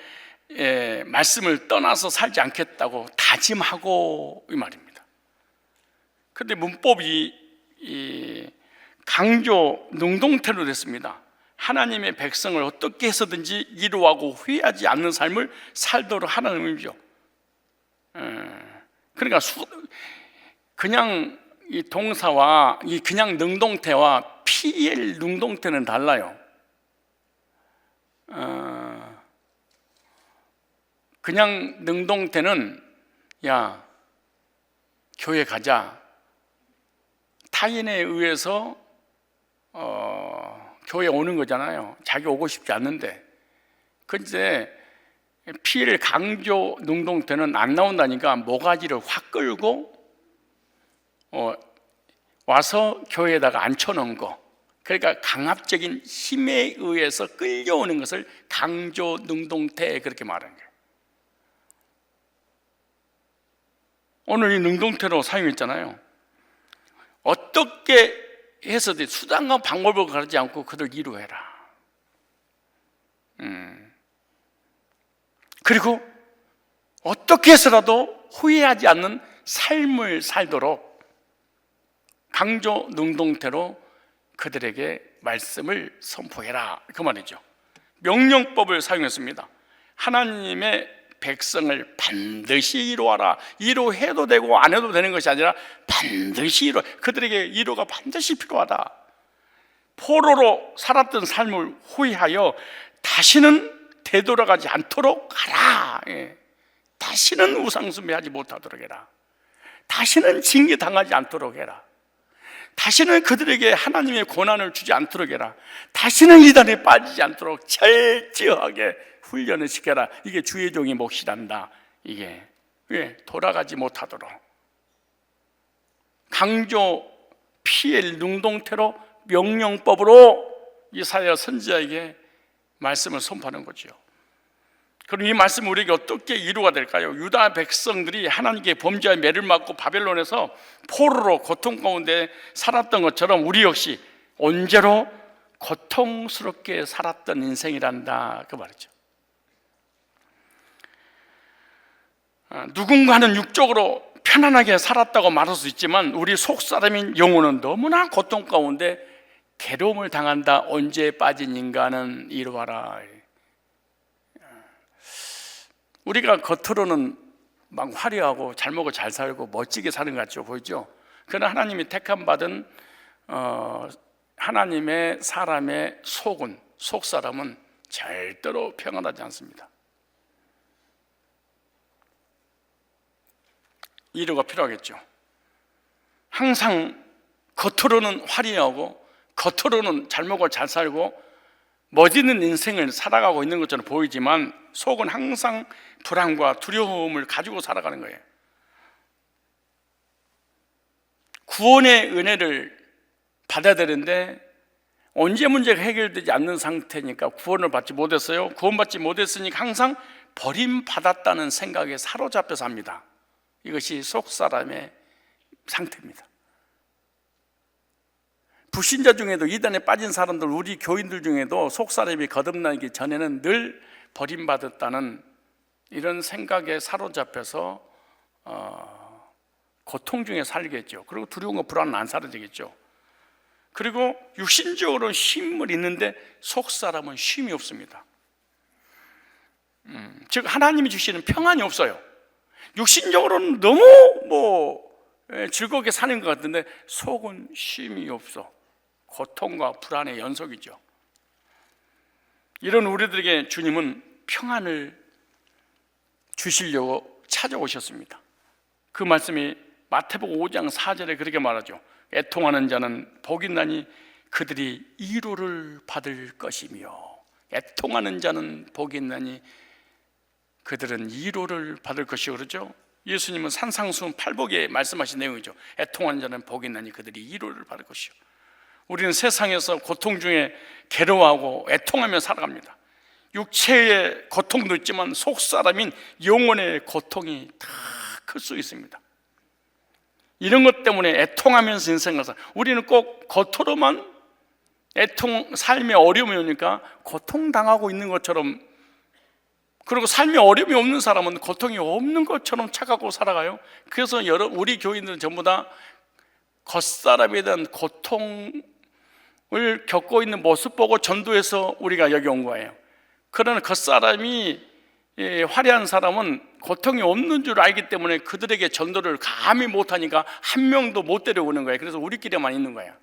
말씀을 떠나서 살지 않겠다고 다짐하고, 이 말입니다. 그런데 문법이 강조 능동태로 됐습니다. 하나님의 백성을 어떻게 해서든지 이루어하고 후회하지 않는 삶을 살도록 하라는 의미죠. 그러니까 그냥 이 동사와 이 그냥 능동태와 PL 능동태는 달라요. 그냥 능동태는 야, 교회 가자. 타인에 의해서 교회 오는 거잖아요. 자기 오고 싶지 않는데. 근데 PL 강조 능동태는 안 나온다니까 모가지를 확 끌고 와서 교회에다가 앉혀놓은 거. 그러니까 강압적인 힘에 의해서 끌려오는 것을 강조 능동태, 그렇게 말하는 거예요. 오늘 이 능동태로 사용했잖아요. 어떻게 해서든 수단과 방법을 가르지 않고 그들 이루해라. 그리고 어떻게 해서라도 후회하지 않는 삶을 살도록 강조 능동태로 그들에게 말씀을 선포해라, 그 말이죠. 명령법을 사용했습니다. 하나님의 백성을 반드시 이루어라. 이루해도 되고 안 해도 되는 것이 아니라 반드시 이루어. 그들에게 이루가 반드시 필요하다. 포로로 살았던 삶을 후회하여 다시는 되돌아가지 않도록 하라. 다시는 우상숭배하지 못하도록 해라. 다시는 징계당하지 않도록 해라. 다시는 그들에게 하나님의 고난을 주지 않도록 해라. 다시는 이단에 빠지지 않도록 철저하게 훈련을 시켜라. 이게 주의 종의 몫이란다. 이게 돌아가지 못하도록 강조 피엘 능동태로 명령법으로 이사야 선지자에게 말씀을 선포하는 거죠. 그럼 이 말씀이 우리에게 어떻게 이루가 될까요? 유다 백성들이 하나님께 범죄와 매를 맞고 바벨론에서 포로로 고통 가운데 살았던 것처럼 우리 역시 언제로 고통스럽게 살았던 인생이란다 그 말이죠. 누군가는 육적으로 편안하게 살았다고 말할 수 있지만 우리 속사람인 영혼은 너무나 고통 가운데 괴로움을 당한다. 언제 빠진 인간은 이루어라. 우리가 겉으로는 막 화려하고 잘 먹고 잘 살고 멋지게 사는 것 같죠, 보이죠? 그러나 하나님이 택함 받은 하나님의 사람의 속사람은 절대로 평안하지 않습니다. 이유가 필요하겠죠. 항상 겉으로는 화려하고 겉으로는 잘 먹고 잘 살고 멋있는 인생을 살아가고 있는 것처럼 보이지만 속은 항상 불안과 두려움을 가지고 살아가는 거예요. 구원의 은혜를 받아야 되는데 언제 문제가 해결되지 않는 상태니까 구원을 받지 못했어요. 구원받지 못했으니까 항상 버림받았다는 생각에 사로잡혀 삽니다. 이것이 속사람의 상태입니다. 불신자 중에도 이단에 빠진 사람들, 우리 교인들 중에도 속사람이 거듭나기 전에는 늘 버림받았다는 이런 생각에 사로잡혀서 고통 중에 살겠죠. 그리고 두려움과 불안은 안 사라지겠죠. 그리고 육신적으로는 쉼을 있는데 속사람은 쉼이 없습니다. 즉 하나님이 주시는 평안이 없어요. 육신적으로는 너무 즐겁게 사는 것 같은데 속은 쉼이 없어. 고통과 불안의 연속이죠. 이런 우리들에게 주님은 평안을 주시려고 찾아오셨습니다. 그 말씀이 마태복음 5장 4절에 그렇게 말하죠. 애통하는 자는 복이 있나니 그들이 위로를 받을 것이며, 애통하는 자는 복이 있나니 그들은 위로를 받을 것이요. 그러죠. 예수님은 산상수훈 팔복에 말씀하신 내용이죠. 애통하는 자는 복이 있나니 그들이 위로를 받을 것이요. 우리는 세상에서 고통 중에 괴로워하고 애통하며 살아갑니다. 육체의 고통도 있지만 속사람인 영혼의 고통이 다 클 수 있습니다. 이런 것 때문에 애통하면서 인생을 살아. 우리는 꼭 겉으로만 삶에 어려움이 오니까 고통당하고 있는 것처럼, 그리고 삶에 어려움이 없는 사람은 고통이 없는 것처럼 착하고 살아가요. 그래서 우리 교인들은 전부 다 겉사람에 대한 고통을 겪고 있는 모습 보고 전도해서 우리가 여기 온 거예요. 그러나 겉사람이 화려한 사람은 고통이 없는 줄 알기 때문에 그들에게 전도를 감히 못하니까 한 명도 못 데려오는 거예요. 그래서 우리끼리만 있는 거예요.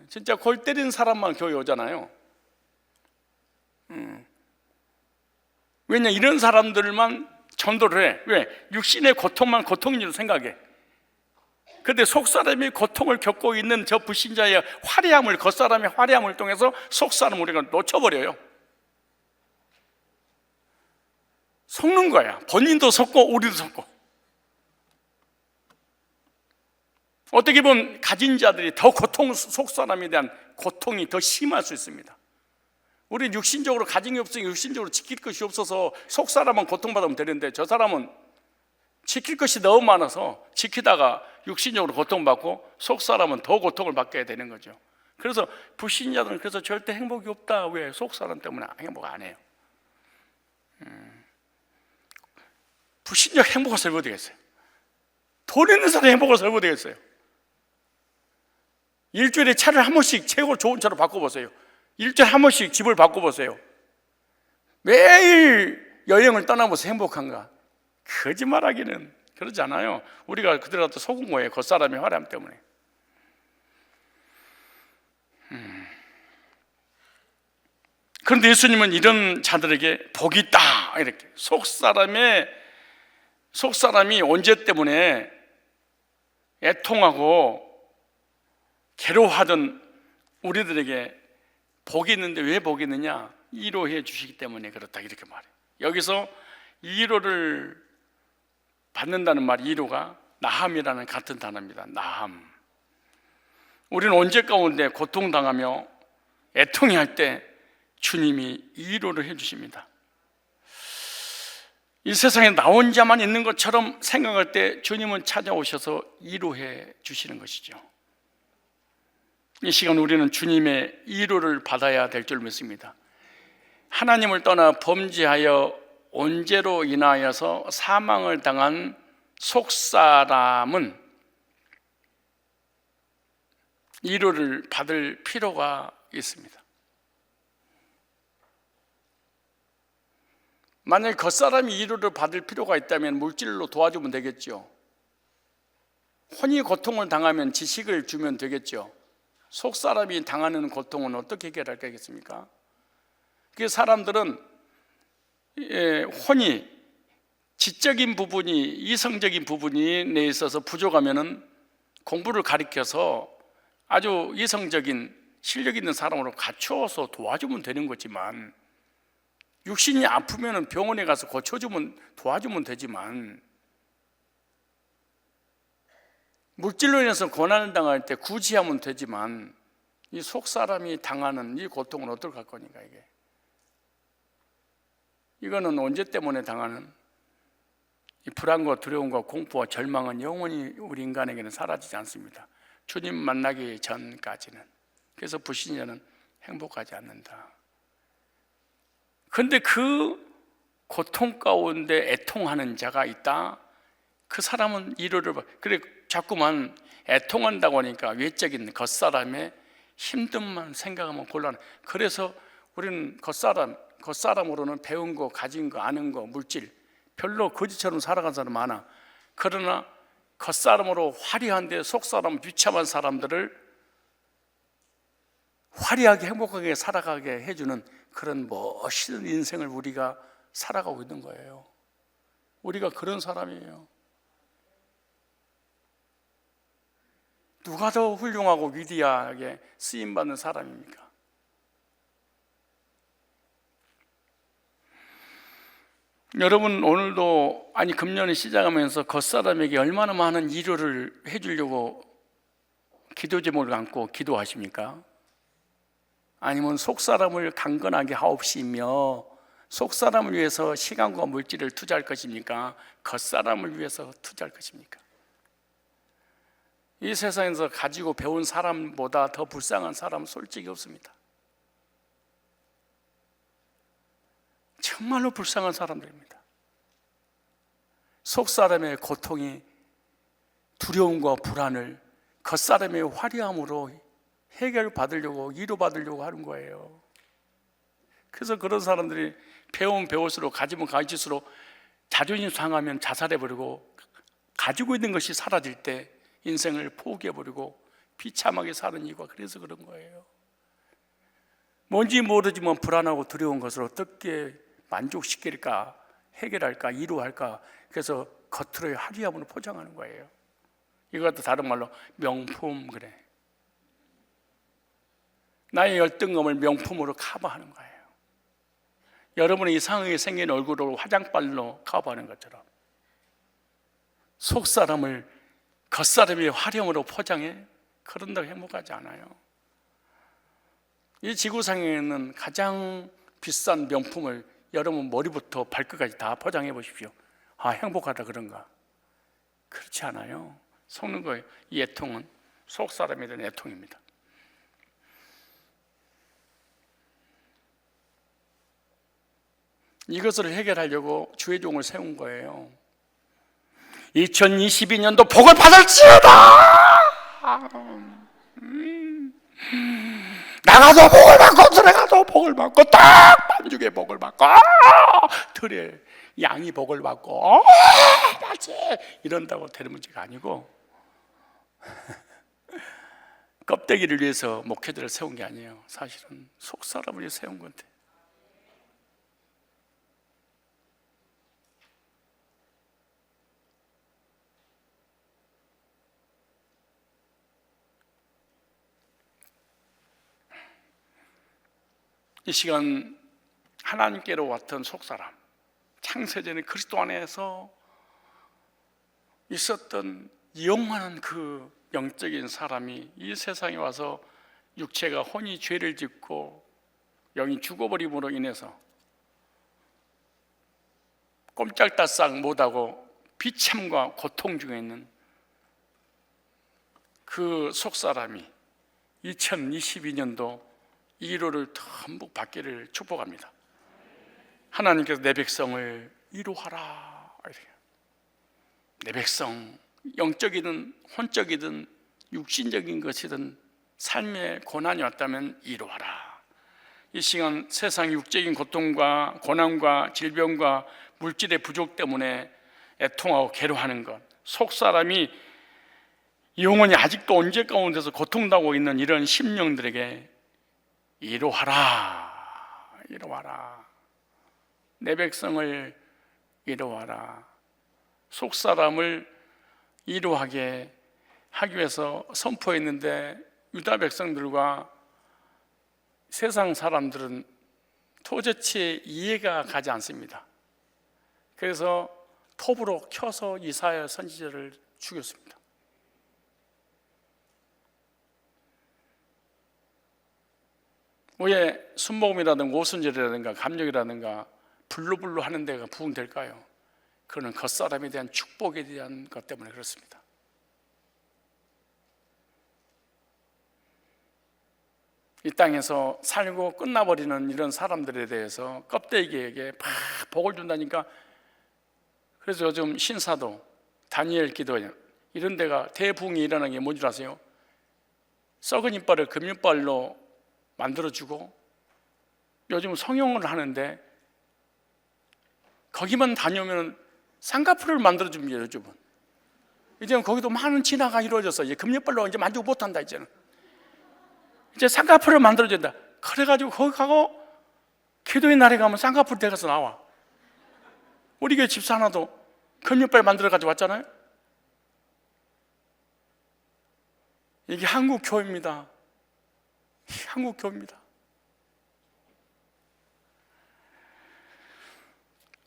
진짜 골 때리는 사람만 교회 오잖아요. 왜냐, 이런 사람들만 전도를 해. 왜? 육신의 고통만 고통인 줄 생각해. 그런데 속사람이 고통을 겪고 있는 저 불신자의 화려함을, 겉사람의 화려함을 통해서 속사람을 우리가 놓쳐버려요. 속는 거야. 본인도 속고 우리도 속고. 어떻게 보면 가진 자들이 더 속사람에 대한 고통이 더 심할 수 있습니다. 우리 육신적으로 가진 게 없으니 육신적으로 지킬 것이 없어서 속사람은 고통받으면 되는데 저 사람은 지킬 것이 너무 많아서 지키다가 육신적으로 고통받고 속사람은 더 고통을 받게 되는 거죠. 그래서 불신자들은 그래서 절대 행복이 없다. 왜? 속사람 때문에 행복 안 해요. 불신자 행복을 설명 되겠어요? 돈 있는 사람이 행복을 설명 되겠어요? 일주일에 차를 한 번씩 최고 좋은 차로 바꿔보세요. 일주일에 한 번씩 집을 바꿔보세요. 매일 여행을 떠나면서 행복한가? 거짓말하기는 그러지 않아요. 우리가 그들한테 속은 거예요. 겉사람의 화려함 때문에. 그런데 예수님은 이런 자들에게 복이 있다 이렇게 속사람이 언제 때문에 애통하고 괴로워하던 우리들에게 복이 있는데 왜 복이 있느냐? 위로해 주시기 때문에 그렇다 이렇게 말해요. 여기서 위로를 받는다는 말, 위로가 나함이라는 같은 단어입니다. 나함. 우리는 언제 가운데 고통당하며 애통해 할 때 주님이 위로를 해주십니다. 이 세상에 나 혼자만 있는 것처럼 생각할 때 주님은 찾아오셔서 위로해 주시는 것이죠. 이 시간 우리는 주님의 위로를 받아야 될 줄 믿습니다. 하나님을 떠나 범죄하여 온죄로 인하여서 사망을 당한 속사람은 위로를 받을 필요가 있습니다. 만약에 겉사람이 위로를 받을 필요가 있다면 물질로 도와주면 되겠죠. 혼이 고통을 당하면 지식을 주면 되겠죠. 속사람이 당하는 고통은 어떻게 해결할 거겠습니까? 그 사람들은 혼이 지적인 부분이, 이성적인 부분이 내 있어서 부족하면은 공부를 가르쳐서 아주 이성적인 실력 있는 사람으로 갖추어서 도와주면 되는 거지만, 육신이 아프면 병원에 가서 도와주면 되지만, 물질로 인해서 고난을 당할 때 구제하면 되지만, 이 속사람이 당하는 이 고통은 어떻게 할 거니까 이거는 언제 때문에 당하는 이 불안과 두려움과 공포와 절망은 영원히 우리 인간에게는 사라지지 않습니다. 주님 만나기 전까지는. 그래서 불신자는 행복하지 않는다. 그런데 그 고통 가운데 애통하는 자가 있다. 그 사람은 위로를 그래 자꾸만 애통한다고 하니까 외적인 겉사람의 힘듦만 생각하면 곤란해. 그래서 우리는 겉사람으로는 배운 거, 가진 거, 아는 거, 물질 별로 거지처럼 살아간 사람 많아. 그러나 겉사람으로 화려한데 속사람 비참한 사람들을 화려하게 행복하게 살아가게 해주는 그런 멋있는 인생을 우리가 살아가고 있는 거예요. 우리가 그런 사람이에요. 누가 더 훌륭하고 위대하게 쓰임받는 사람입니까? 여러분 오늘도 금년을 시작하면서 겉사람에게 얼마나 많은 위로를 해주려고 기도 제목을 안고 기도하십니까? 아니면 속사람을 강건하게 하옵시며 속사람을 위해서 시간과 물질을 투자할 것입니까? 겉사람을 위해서 투자할 것입니까? 이 세상에서 가지고 배운 사람보다 더 불쌍한 사람은 솔직히 없습니다. 정말로 불쌍한 사람들입니다. 속사람의 고통이 두려움과 불안을 겉사람의 화려함으로 해결받으려고, 위로받으려고 하는 거예요. 그래서 그런 사람들이 배울수록, 가지면 가질수록 자존심 상하면 자살해버리고, 가지고 있는 것이 사라질 때 인생을 포기해버리고 비참하게 사는 이유가 그래서 그런 거예요. 뭔지 모르지만 불안하고 두려운 것을 어떻게 만족시킬까, 해결할까, 위로할까. 그래서 겉으로의 화려함으로 포장하는 거예요. 이것도 다른 말로 명품 그래. 나의 열등감을 명품으로 커버하는 거예요. 여러분의 이상하게 생긴 얼굴을 화장빨로 커버하는 것처럼 속사람을 겉사람의 화려함으로 포장해? 그런다고 행복하지 않아요. 이 지구상에는 가장 비싼 명품을 여러분 머리부터 발끝까지 다 포장해 보십시오. 행복하다 그런가? 그렇지 않아요. 속는 거예요. 이 애통은 속사람에 대한 애통입니다. 이것을 해결하려고 주의 종을 세운 거예요. 2022년도 복을 받을지어다. 나가도 복을 받고 들어가도 복을 받고 딱 반죽에 복을 받고 들에 양이 복을 받고 맞지 이런다고 되는 문제가 아니고 껍데기를 위해서 목회자를 세운 게 아니에요. 사실은 속사람을 위해서 세운 건데. 이 시간 하나님께로 왔던 속사람, 창세전에 그리스도 안에서 있었던 영원한 그 영적인 사람이 이 세상에 와서 육체가 혼이 죄를 짓고 영이 죽어버림으로 인해서 꼼짝달싹 못하고 비참과 고통 중에 있는 그 속사람이 2022년도 1호를 듬뿍 받기를 축복합니다. 하나님께서 내 백성을 이루하라. 내 백성, 영적이든 혼적이든 육신적인 것이든 삶의 고난이 왔다면 이루하라. 이 시간 세상 육적인 고통과 고난과 질병과 물질의 부족 때문에 애통하고 괴로워하는 것, 속사람이 영혼이 아직도 언제 가운데서 고통당하고 있는 이런 심령들에게 이루하라. 이루하라. 내 백성을 이루하라. 속사람을 이루하게 하기 위해서 선포했는데 유다 백성들과 세상 사람들은 도대체 이해가 가지 않습니다. 그래서 톱으로 켜서 이사야 선지자를 죽였습니다. 왜 순복음이라든가 오순절이라든가 감력이라든가 불로불로 하는 데가 부흥될까요? 그거는 겉사람에 대한 축복에 대한 것 때문에 그렇습니다. 이 땅에서 살고 끝나버리는 이런 사람들에 대해서 껍데기에게 막 복을 준다니까. 그래서 요즘 신사도 다니엘 기도 이런 데가 대부흥이 일어나는 게 뭔지 아세요? 썩은 이빨을 금이빨로 만들어주고, 요즘 성형을 하는데 거기만 다녀오면 쌍꺼풀을 만들어줍니다. 요즘은 이제는 거기도 많은 진화가 이루어져서 이제 금이빨로 이제 만지고 못한다. 이제는 이제 쌍꺼풀을 만들어준다. 그래가지고 거기 가고 기도의 날에 가면 쌍꺼풀 대가서 나와. 우리 교회 집사 하나도 금이빨 만들어가지고 왔잖아요. 이게 한국 교회입니다. 한국 교회입니다.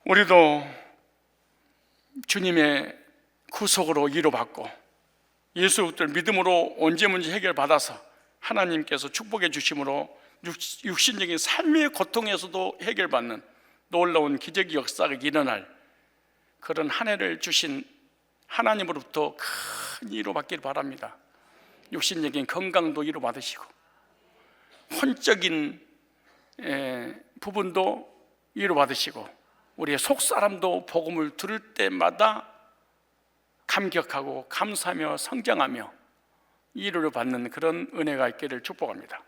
우리도 주님의 구속으로 위로받고 예수 그리스도를 믿음으로 언제 문제 해결받아서 하나님께서 축복해 주심으로 육신적인 삶의 고통에서도 해결받는 놀라운 기적의 역사가 일어날 그런 한 해를 주신 하나님으로부터 큰 위로받기를 바랍니다. 육신적인 건강도 위로받으시고 혼적인 부분도 위로받으시고 우리의 속사람도 복음을 들을 때마다 감격하고 감사하며 성장하며 위로를 받는 그런 은혜가 있기를 축복합니다.